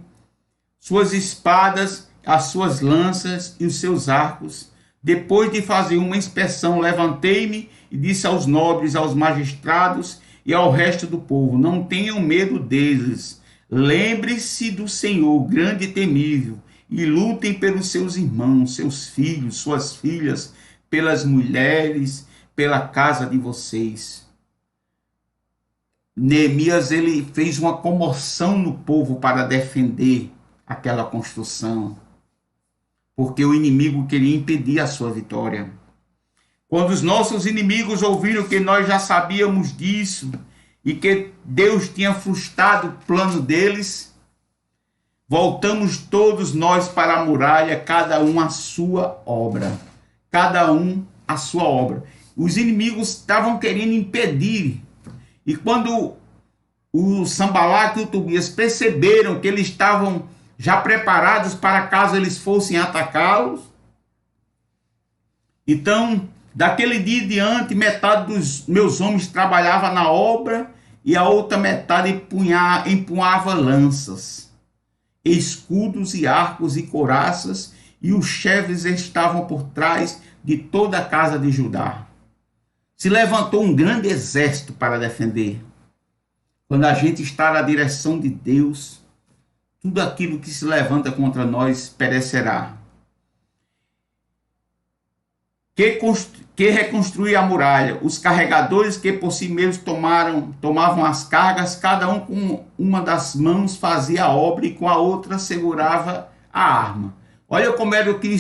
suas espadas, as suas lanças e os seus arcos. Depois de fazer uma inspeção, levantei-me e disse aos nobres, aos magistrados e ao resto do povo: não tenham medo deles. Lembre-se do Senhor, grande e temível, e lutem pelos seus irmãos, seus filhos, suas filhas, pelas mulheres, pela casa de vocês. Neemias, ele fez uma comoção no povo para defender aquela construção, porque o inimigo queria impedir a sua vitória. Quando os nossos inimigos ouviram que nós já sabíamos disso e que Deus tinha frustrado o plano deles, voltamos todos nós para a muralha, cada um a sua obra. cada um a sua obra. Os inimigos estavam querendo impedir. E quando o Sanbalat e o Tobias perceberam que eles estavam já preparados para caso eles fossem atacá-los, então, daquele dia em diante, metade dos meus homens trabalhava na obra e a outra metade empunhava lanças, escudos e arcos e couraças, e os chefes estavam por trás de toda a casa de Judá. Se levantou um grande exército para defender. Quando a gente está na direção de Deus, tudo aquilo que se levanta contra nós perecerá. Que reconstruir a muralha? Os carregadores que por si mesmos tomavam as cargas, cada um com uma das mãos fazia a obra e com a outra segurava a arma. Olha como era que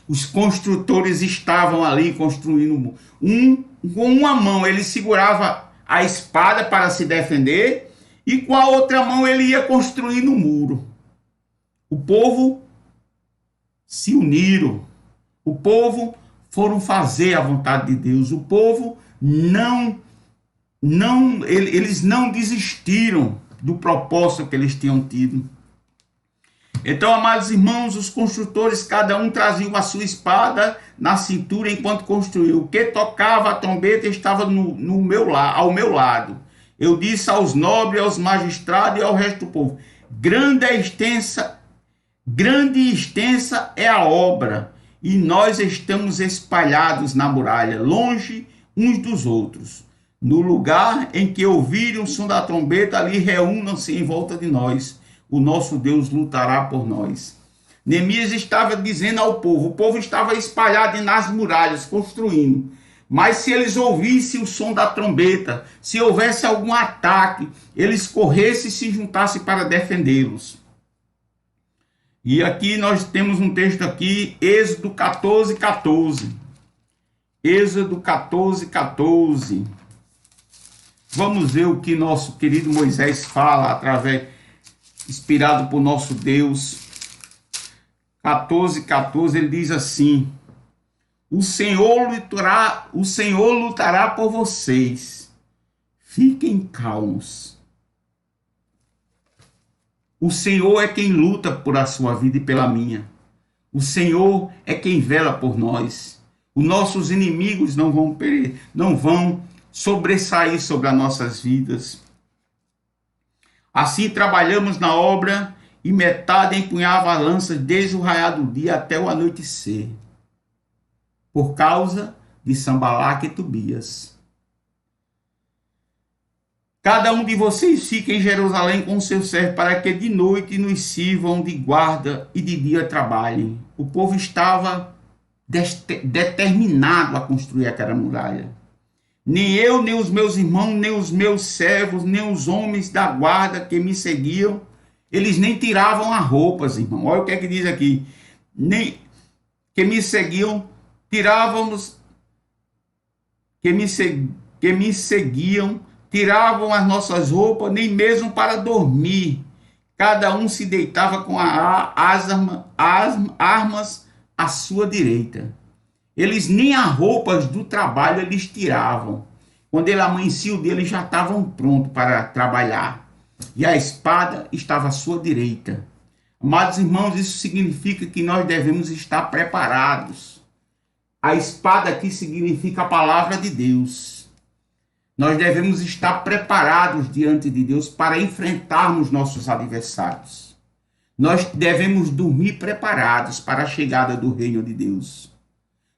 os construtores estavam ali construindo. Com uma mão ele segurava a espada para se defender e com a outra mão ele ia construindo o muro. O povo se uniram. O povo foram fazer a vontade de Deus. O povo eles não desistiram do propósito que eles tinham tido. Então, amados irmãos, os construtores, cada um trazia a sua espada na cintura enquanto construiu. O que tocava a trombeta estava ao meu lado. Eu disse aos nobres, aos magistrados e ao resto do povo: grande e extensa é a obra, e nós estamos espalhados na muralha, longe uns dos outros. No lugar em que ouvirem o som da trombeta, ali reúnam-se em volta de nós. O nosso Deus lutará por nós. Neemias estava dizendo ao povo, o povo estava espalhado nas muralhas, construindo. Mas se eles ouvissem o som da trombeta, se houvesse algum ataque, eles corressem e se juntassem para defendê-los. E aqui nós temos um texto aqui, Êxodo 14, 14. Êxodo 14, 14. Vamos ver o que nosso querido Moisés fala inspirado por nosso Deus. 14, 14, ele diz assim: o Senhor lutará por vocês. Fiquem calmos. O Senhor é quem luta por a sua vida e pela minha. O Senhor é quem vela por nós. Os nossos inimigos não vão sobressair sobre as nossas vidas. Assim trabalhamos na obra, e metade empunhava a lança desde o raiar do dia até o anoitecer, por causa de Sanbalat e Tobias. Cada um de vocês fica em Jerusalém com seu servo, para que de noite nos sirvam de guarda e de dia trabalhem. O povo estava determinado a construir aquela muralha. Nem eu, nem os meus irmãos, nem os meus servos, nem os homens da guarda que me seguiam, eles nem tiravam as roupas, irmão. Olha o que é que diz aqui. Nem que me seguiam, tiravam as nossas roupas, nem mesmo para dormir. Cada um se deitava com as armas à sua direita. Eles nem as roupas do trabalho eles tiravam. Quando ele amanhecia o dia, eles já estavam prontos para trabalhar. E a espada estava à sua direita. Amados irmãos, isso significa que nós devemos estar preparados. A espada aqui significa a palavra de Deus. Nós devemos estar preparados diante de Deus para enfrentarmos nossos adversários. Nós devemos dormir preparados para a chegada do reino de Deus.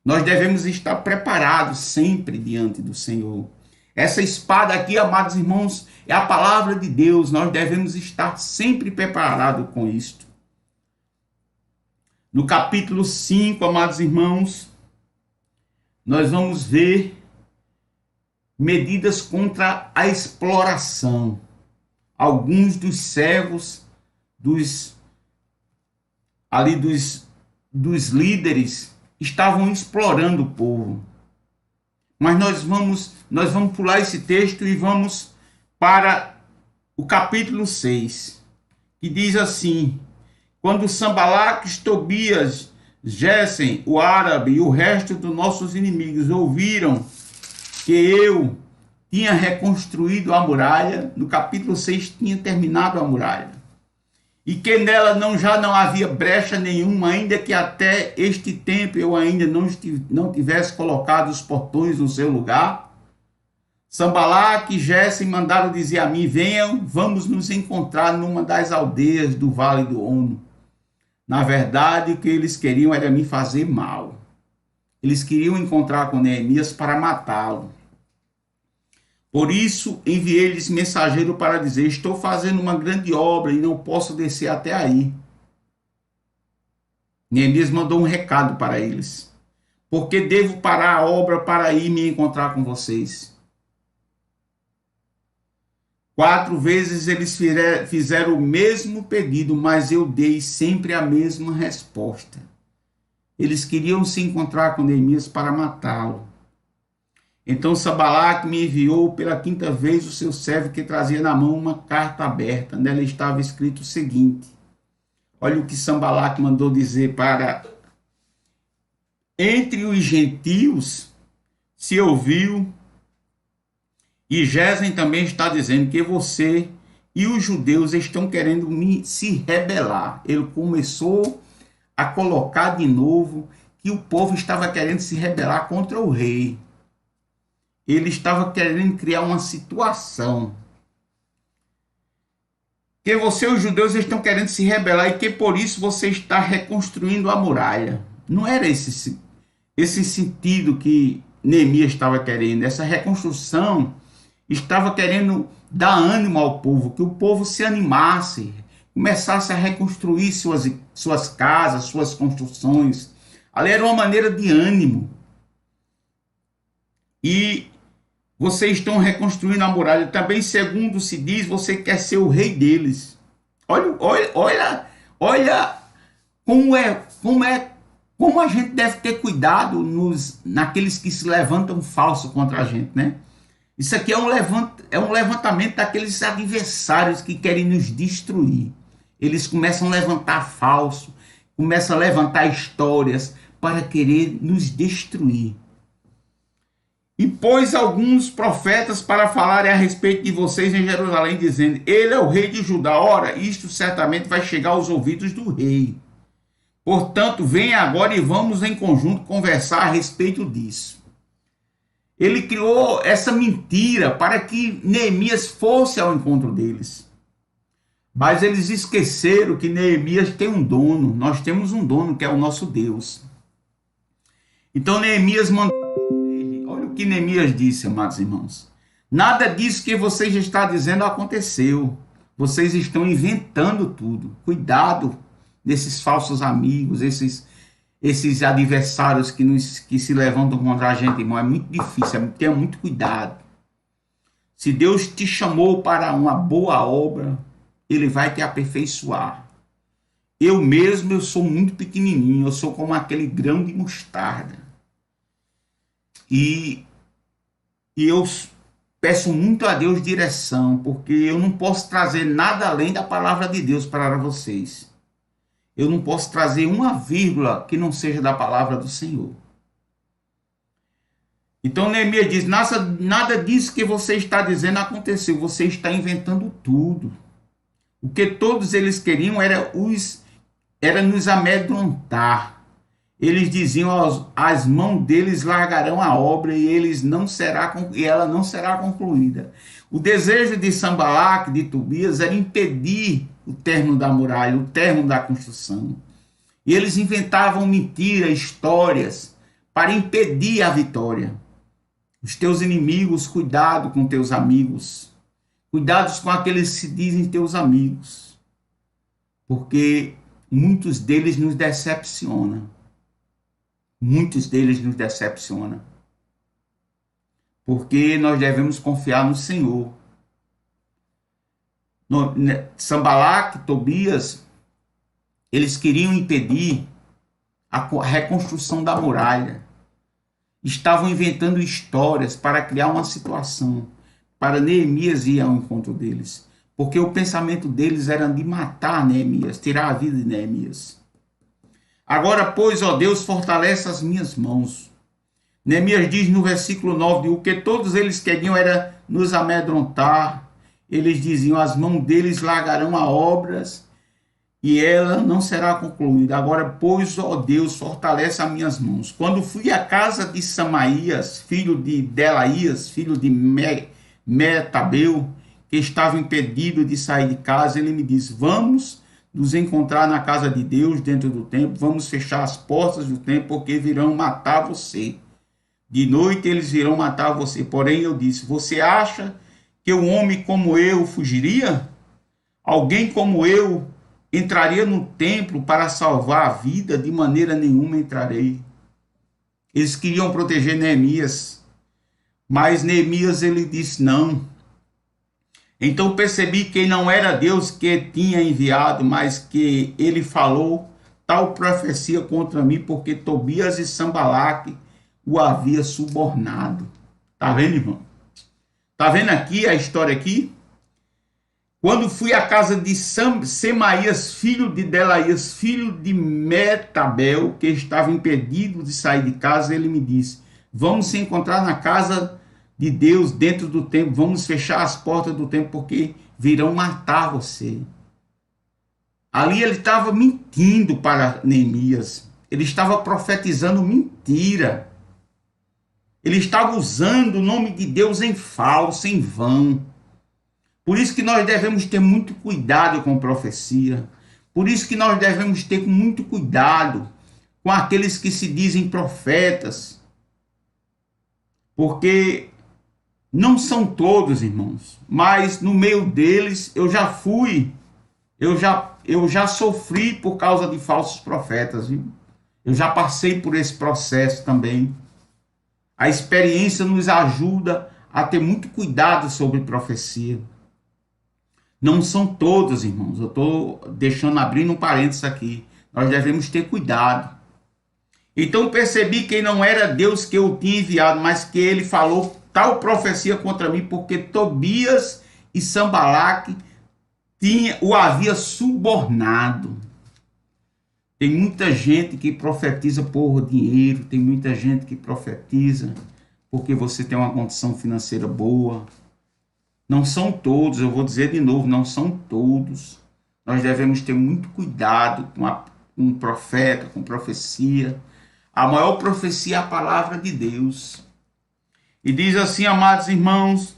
Nós devemos estar preparados sempre diante do Senhor. Essa espada aqui, amados irmãos, é a palavra de Deus. Nós devemos estar sempre preparados com isto. No capítulo 5, amados irmãos, nós vamos ver medidas contra a exploração. Alguns dos servos, dos líderes, estavam explorando o povo. Mas nós vamos pular esse texto e vamos para o capítulo 6, que diz assim: quando Sanbalat, Tobias, Gesem, o árabe e o resto dos nossos inimigos ouviram que eu tinha reconstruído a muralha, no capítulo 6 tinha terminado a muralha, e que nela já não havia brecha nenhuma, ainda que até este tempo eu ainda não tivesse colocado os portões no seu lugar. Sanbalaque e Gesem mandaram dizer a mim: venham, vamos nos encontrar numa das aldeias do Vale do Ono. Na verdade, o que eles queriam era me fazer mal. Eles queriam encontrar com Neemias para matá-lo. Por isso, enviei-lhes mensageiro para dizer: estou fazendo uma grande obra e não posso descer até aí. Neemias mandou um recado para eles: porque devo parar a obra para ir me encontrar com vocês. 4 vezes eles fizeram o mesmo pedido, mas eu dei sempre a mesma resposta. Eles queriam se encontrar com Neemias para matá-lo. Então Sanbalaque me enviou pela 5ª vez o seu servo, que trazia na mão uma carta aberta. Nela estava escrito o seguinte: olha o que Sanbalaque mandou dizer para... Entre os gentios se ouviu, e Gesem também está dizendo que você e os judeus estão querendo se rebelar. Ele começou a colocar de novo que o povo estava querendo se rebelar contra o rei. Ele estava querendo criar uma situação. Que você e os judeus estão querendo se rebelar e que por isso você está reconstruindo a muralha. Não era esse sentido que Neemias estava querendo. Essa reconstrução estava querendo dar ânimo ao povo, que o povo se animasse, começasse a reconstruir suas casas, suas construções. Ali era uma maneira de ânimo. E vocês estão reconstruindo a muralha. Também, segundo se diz, você quer ser o rei deles. Olha como a gente deve ter cuidado naqueles que se levantam falso contra a gente, né? Isso aqui é um levantamento daqueles adversários que querem nos destruir. Eles começam a levantar falso, começam a levantar histórias para querer nos destruir. E pôs alguns profetas para falarem a respeito de vocês em Jerusalém, dizendo: ele é o rei de Judá. Ora, isto certamente vai chegar aos ouvidos do rei. Portanto, venha agora e vamos em conjunto conversar a respeito disso. Ele criou essa mentira para que Neemias fosse ao encontro deles. Mas eles esqueceram que Neemias tem um dono. Nós temos um dono, que é o nosso Deus. Então Neemias mandou ele. Olha o que Neemias disse, amados irmãos. Nada disso que vocês estão dizendo aconteceu. Vocês estão inventando tudo. Cuidado desses falsos amigos, esses adversários que se levantam contra a gente, irmão. É muito difícil, tenha muito cuidado. Se Deus te chamou para uma boa obra, Ele vai te aperfeiçoar. Eu mesmo, eu sou muito pequenininho, eu sou como aquele grão de mostarda. E eu peço muito a Deus direção, porque eu não posso trazer nada além da palavra de Deus para vocês. Eu não posso trazer uma vírgula que não seja da palavra do Senhor. Então Neemias diz: nada disso que você está dizendo aconteceu. Você está inventando tudo. O que todos eles queriam era nos amedrontar. Eles diziam: as mãos deles largarão a obra e ela não será concluída. O desejo de Sanbalaque, de Tobias, era impedir o término da muralha, o término da construção. E eles inventavam mentiras, histórias, para impedir a vitória. Os teus inimigos, cuidado com teus amigos. Cuidados com aqueles que se dizem teus amigos. Porque muitos deles nos decepcionam. Muitos deles nos decepcionam. Porque nós devemos confiar no Senhor. Sanbalaque, Tobias, eles queriam impedir a reconstrução da muralha. Estavam inventando histórias para criar uma situação, para Neemias ir ao encontro deles. Porque o pensamento deles era de matar Neemias, tirar a vida de Neemias. Agora, pois, ó Deus, fortalece as minhas mãos. Neemias diz no versículo 9, o que todos eles queriam era nos amedrontar. Eles diziam, as mãos deles largarão a obras e ela não será concluída. Agora, pois, ó Deus, fortalece as minhas mãos. Quando fui à casa de Samaías, filho de Delaías, filho de Metabeu, que estava impedido de sair de casa, ele me disse, vamos nos encontrar na casa de Deus dentro do templo, vamos fechar as portas do templo, porque virão matar você. De noite eles virão matar você. Porém eu disse, você acha que um homem como eu fugiria? Alguém como eu entraria no templo para salvar a vida? De maneira nenhuma entrarei. Eles queriam proteger Neemias, mas Neemias ele disse não. Então percebi que não era Deus que tinha enviado, mas que ele falou tal profecia contra mim, porque Tobias e Sanbalaque o havia subornado. Tá vendo, irmão? Tá vendo aqui a história aqui? Quando fui à casa de Semaías, filho de Delaías, filho de Metabel, que estava impedido de sair de casa, ele me disse, vamos se encontrar na casa de Deus dentro do templo, vamos fechar as portas do templo, porque virão matar você. Ali ele estava mentindo para Neemias, ele estava profetizando mentira, ele estava usando o nome de Deus em falso, em vão. Por isso que nós devemos ter muito cuidado com profecia, por isso que nós devemos ter muito cuidado com aqueles que se dizem profetas, porque não são todos, irmãos, mas no meio deles eu já fui, eu já sofri por causa de falsos profetas, viu? Eu já passei por esse processo também. A experiência nos ajuda a ter muito cuidado sobre profecia. Não são todos, irmãos, eu estou abrindo um parênteses aqui, nós devemos ter cuidado. Então percebi que não era Deus que eu tinha enviado, mas que ele falou tal profecia contra mim, porque Tobias e Sanbalaque o havia subornado. Tem muita gente que profetiza por dinheiro, tem muita gente que profetiza porque você tem uma condição financeira boa. Não são todos, eu vou dizer de novo, não são todos. Nós devemos ter muito cuidado com um profeta, com profecia. A maior profecia é a palavra de Deus. E diz assim, amados irmãos,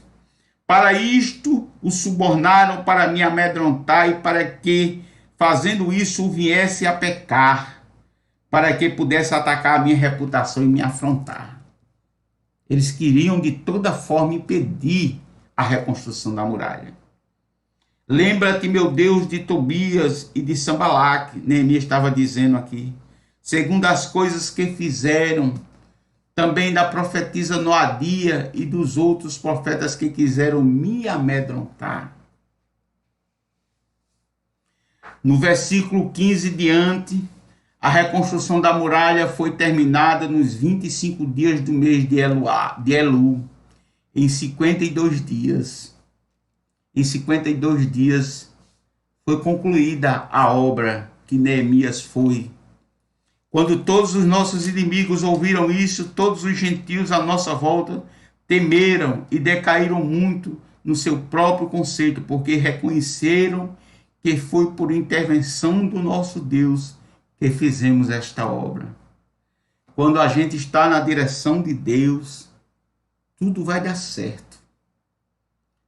para isto o subornaram para me amedrontar e para que, fazendo isso, o viesse a pecar, para que pudesse atacar a minha reputação e me afrontar. Eles queriam de toda forma impedir a reconstrução da muralha. Lembra-te, meu Deus, de Tobias e de Sanbalaque, Neemias estava dizendo aqui, segundo as coisas que fizeram, também da profetisa Noadia e dos outros profetas que quiseram me amedrontar. No versículo 15 diante, a reconstrução da muralha foi terminada nos 25 dias do mês de Elu, em 52 dias. Em 52 dias foi concluída a obra que Neemias foi. Quando todos os nossos inimigos ouviram isso, todos os gentios à nossa volta temeram e decaíram muito no seu próprio conceito, porque reconheceram que foi por intervenção do nosso Deus que fizemos esta obra. Quando a gente está na direção de Deus, tudo vai dar certo.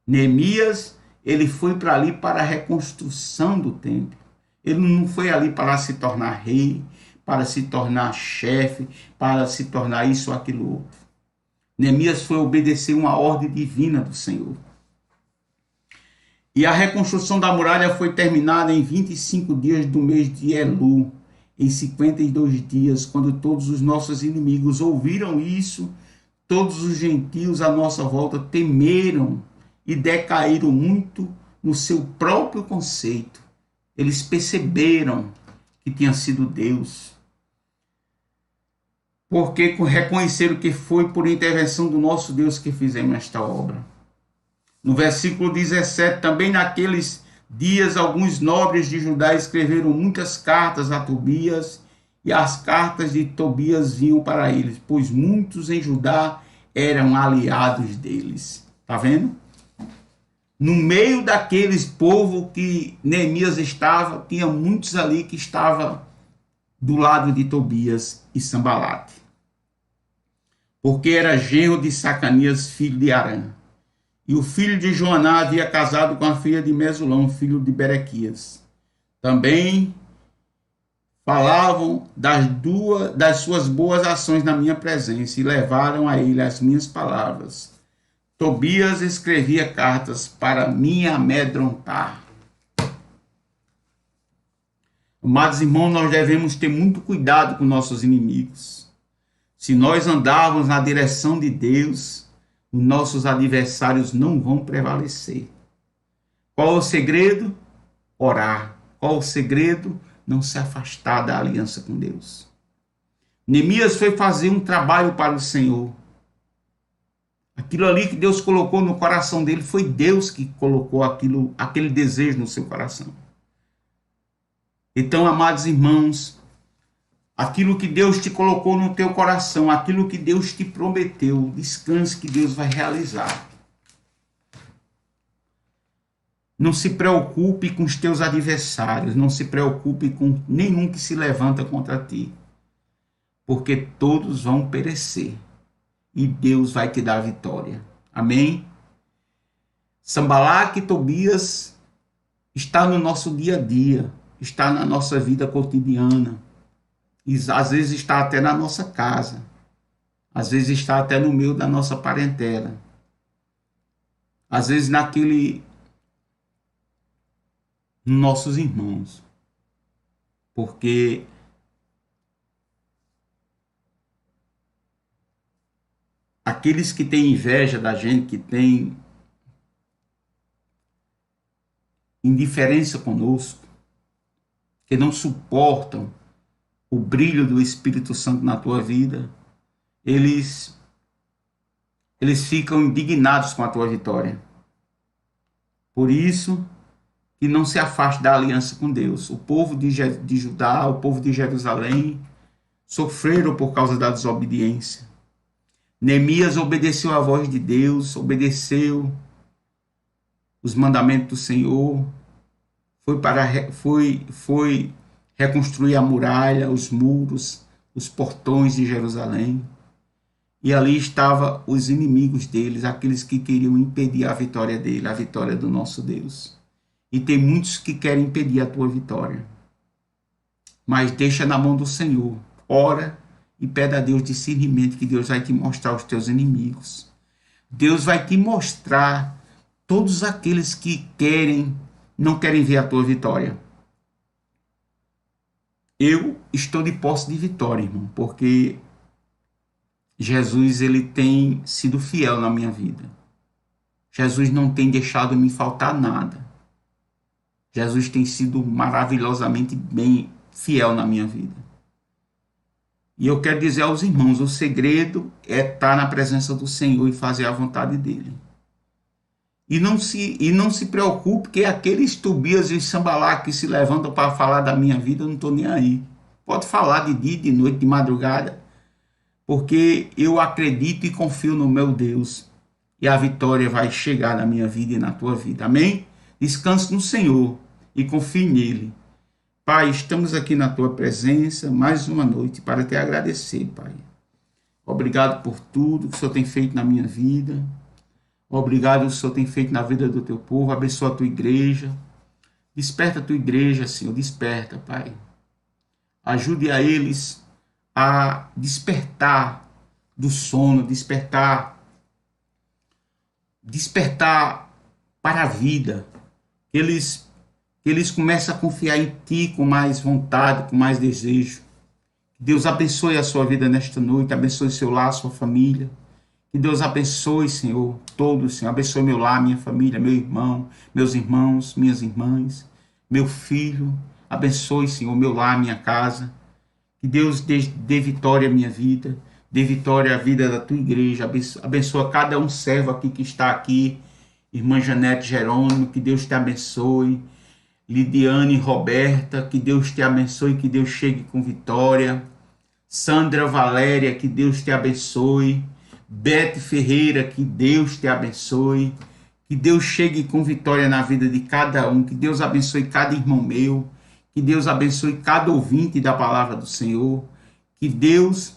Neemias, ele foi para ali para a reconstrução do templo. Ele não foi ali para se tornar rei, para se tornar chefe, para se tornar isso ou aquilo outro. Neemias foi obedecer uma ordem divina do Senhor. E a reconstrução da muralha foi terminada em 25 dias do mês de Elu, em 52 dias, quando todos os nossos inimigos ouviram isso, todos os gentios à nossa volta temeram e decaíram muito no seu próprio conceito. Eles perceberam que tinha sido Deus, porque reconheceram que foi por intervenção do nosso Deus que fizemos esta obra. No versículo 17, também naqueles dias alguns nobres de Judá escreveram muitas cartas a Tobias e as cartas de Tobias vinham para eles, pois muitos em Judá eram aliados deles. Tá vendo? No meio daqueles povo que Neemias estava, tinha muitos ali que estavam do lado de Tobias e Sambalate, porque era genro de Sacanias, filho de Arã. E o filho de Joaná havia casado com a filha de Mesulão, filho de Berequias. Também falavam das suas boas ações na minha presença e levaram a ele as minhas palavras. Tobias escrevia cartas para me amedrontar. Amados irmãos, nós devemos ter muito cuidado com nossos inimigos. Se nós andarmos na direção de Deus, os nossos adversários não vão prevalecer. Qual é o segredo? Orar. Qual é o segredo? Não se afastar da aliança com Deus. Neemias foi fazer um trabalho para o Senhor. Aquilo ali que Deus colocou no coração dele, foi Deus que colocou aquele desejo no seu coração. Então, amados irmãos, aquilo que Deus te colocou no teu coração, aquilo que Deus te prometeu, descanse que Deus vai realizar. Não se preocupe com os teus adversários, não se preocupe com nenhum que se levanta contra ti, porque todos vão perecer e Deus vai te dar a vitória. Amém? Sanbalate e Tobias está no nosso dia a dia, está na nossa vida cotidiana, e às vezes está até na nossa casa, às vezes está até no meio da nossa parentela, às vezes nossos irmãos, porque aqueles que têm inveja da gente, que têm indiferença conosco, que não suportam o brilho do Espírito Santo na tua vida, eles ficam indignados com a tua vitória. Por isso, que não se afaste da aliança com Deus. O povo de Judá, o povo de Jerusalém, sofreram por causa da desobediência. Neemias obedeceu à voz de Deus, obedeceu os mandamentos do Senhor, foi reconstruir a muralha, os muros, os portões de Jerusalém. E ali estavam os inimigos deles, aqueles que queriam impedir a vitória dele, a vitória do nosso Deus. E tem muitos que querem impedir a tua vitória. Mas deixa na mão do Senhor. Ora e pede a Deus discernimento, que Deus vai te mostrar os teus inimigos. Deus vai te mostrar todos aqueles que não querem ver a tua vitória. Eu estou de posse de vitória, irmão, porque Jesus, ele tem sido fiel na minha vida. Jesus não tem deixado me faltar nada. Jesus tem sido maravilhosamente bem fiel na minha vida. E eu quero dizer aos irmãos, o segredo é estar na presença do Senhor e fazer a vontade dele. E não se preocupe que aqueles Tobias e Sambalate que se levantam para falar da minha vida, eu não estou nem aí. Pode falar de dia, de noite, de madrugada, porque eu acredito e confio no meu Deus. E a vitória vai chegar na minha vida e na tua vida. Amém? Descanse no Senhor e confie nele. Pai, estamos aqui na tua presença mais uma noite para te agradecer, Pai. Obrigado por tudo que o Senhor tem feito na minha vida. Obrigado que o Senhor tem feito na vida do teu povo. Abençoa a tua igreja. Desperta a tua igreja, Senhor. Desperta, Pai. Ajude a eles a despertar do sono, despertar para a vida. Que eles comecem a confiar em Ti com mais vontade, com mais desejo. Que Deus abençoe a sua vida nesta noite, abençoe seu lar, sua família. Que Deus abençoe, Senhor, todos, Senhor. Abençoe meu lar, minha família, meu irmão, meus irmãos, minhas irmãs, meu filho. Abençoe, Senhor, meu lar, minha casa. Que Deus dê vitória à minha vida, dê vitória à vida da tua igreja. Abençoa cada um servo aqui que está aqui. Irmã Janete Jerônimo, que Deus te abençoe. Lidiane Roberta, que Deus te abençoe, que Deus chegue com vitória. Sandra Valéria, que Deus te abençoe. Bete Ferreira, que Deus te abençoe. Que Deus chegue com vitória na vida de cada um. Que Deus abençoe cada irmão meu. Que Deus abençoe cada ouvinte da palavra do Senhor. Que Deus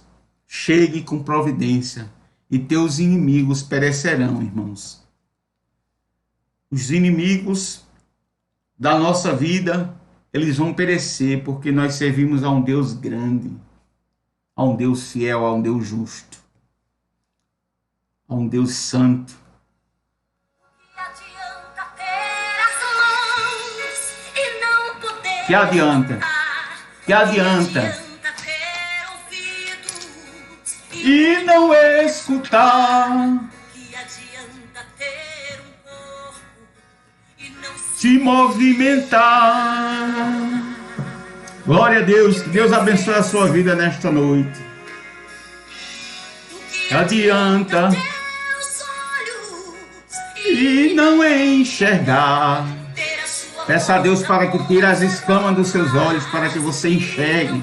chegue com providência. E teus inimigos perecerão, irmãos. Os inimigos da nossa vida, eles vão perecer, porque nós servimos a um Deus grande, a um Deus fiel, a um Deus justo, a um Deus santo. Que adianta? Que adianta? E não escutar. Se movimentar. Glória a Deus, que Deus abençoe a sua vida nesta noite. Adianta e não enxergar. Peça a Deus para que tire as escamas dos seus olhos, para que você enxergue.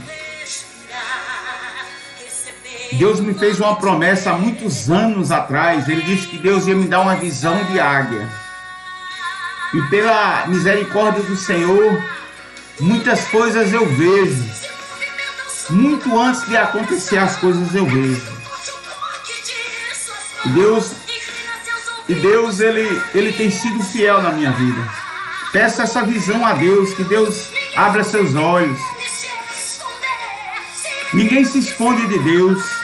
Deus me fez uma promessa há muitos anos atrás. Ele disse que Deus ia me dar uma visão de águia. E pela misericórdia do Senhor, muitas coisas eu vejo. Muito antes de acontecer as coisas eu vejo. E Deus ele tem sido fiel na minha vida. Peça essa visão a Deus, que Deus abra seus olhos. Ninguém se esconde de Deus.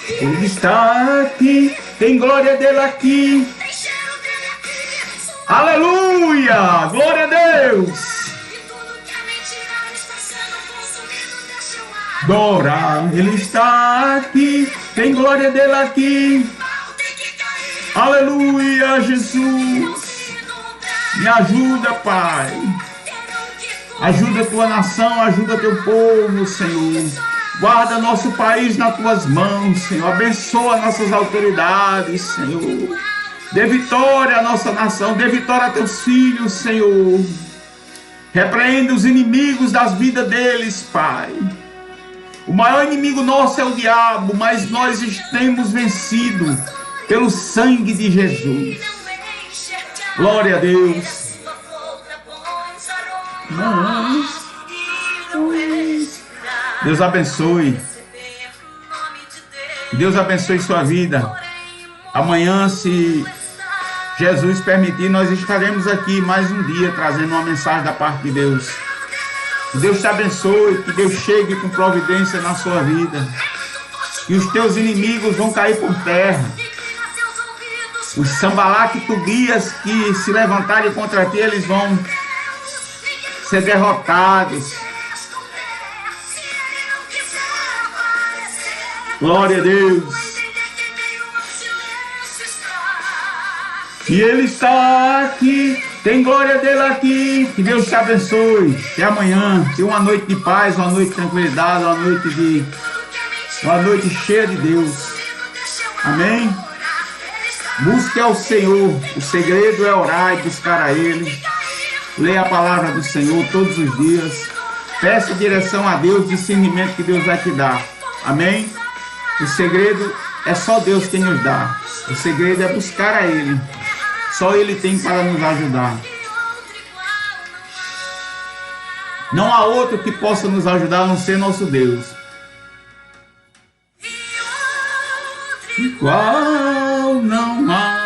Ele está aqui, tem glória dele aqui. Aleluia! Glória a Deus! Dora, ele está aqui, tem glória dele aqui. Aleluia, Jesus! Me ajuda, Pai. Ajuda a tua nação, ajuda teu povo, Senhor. Guarda nosso país nas tuas mãos, Senhor. Abençoa nossas autoridades, Senhor. Dê vitória à nossa nação, dê vitória a teus filhos, Senhor. Repreenda os inimigos das vidas deles, Pai. O maior inimigo nosso é o diabo, mas nós temos vencido pelo sangue de Jesus. Glória a Deus. Deus abençoe. Deus abençoe sua vida. Amanhã, se Jesus permitir, nós estaremos aqui mais um dia trazendo uma mensagem da parte de Deus. Que Deus te abençoe, que Deus chegue com providência na sua vida. Que os teus inimigos vão cair por terra. Os Sambalaque e Tobias que se levantarem contra ti, eles vão ser derrotados. Glória a Deus. E Ele está aqui, tem glória dele aqui. Que Deus te abençoe. Até amanhã. Tenha uma noite de paz, uma noite de tranquilidade, uma noite cheia de Deus. Amém? Busque ao Senhor. O segredo é orar e buscar a Ele. Leia a palavra do Senhor todos os dias. Peça direção a Deus, discernimento que Deus vai te dar. Amém? O segredo é só Deus quem nos dá. O segredo é buscar a Ele. Só Ele tem para nos ajudar. Não há outro que possa nos ajudar a não ser nosso Deus. Igual não há,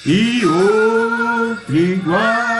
e outro igual.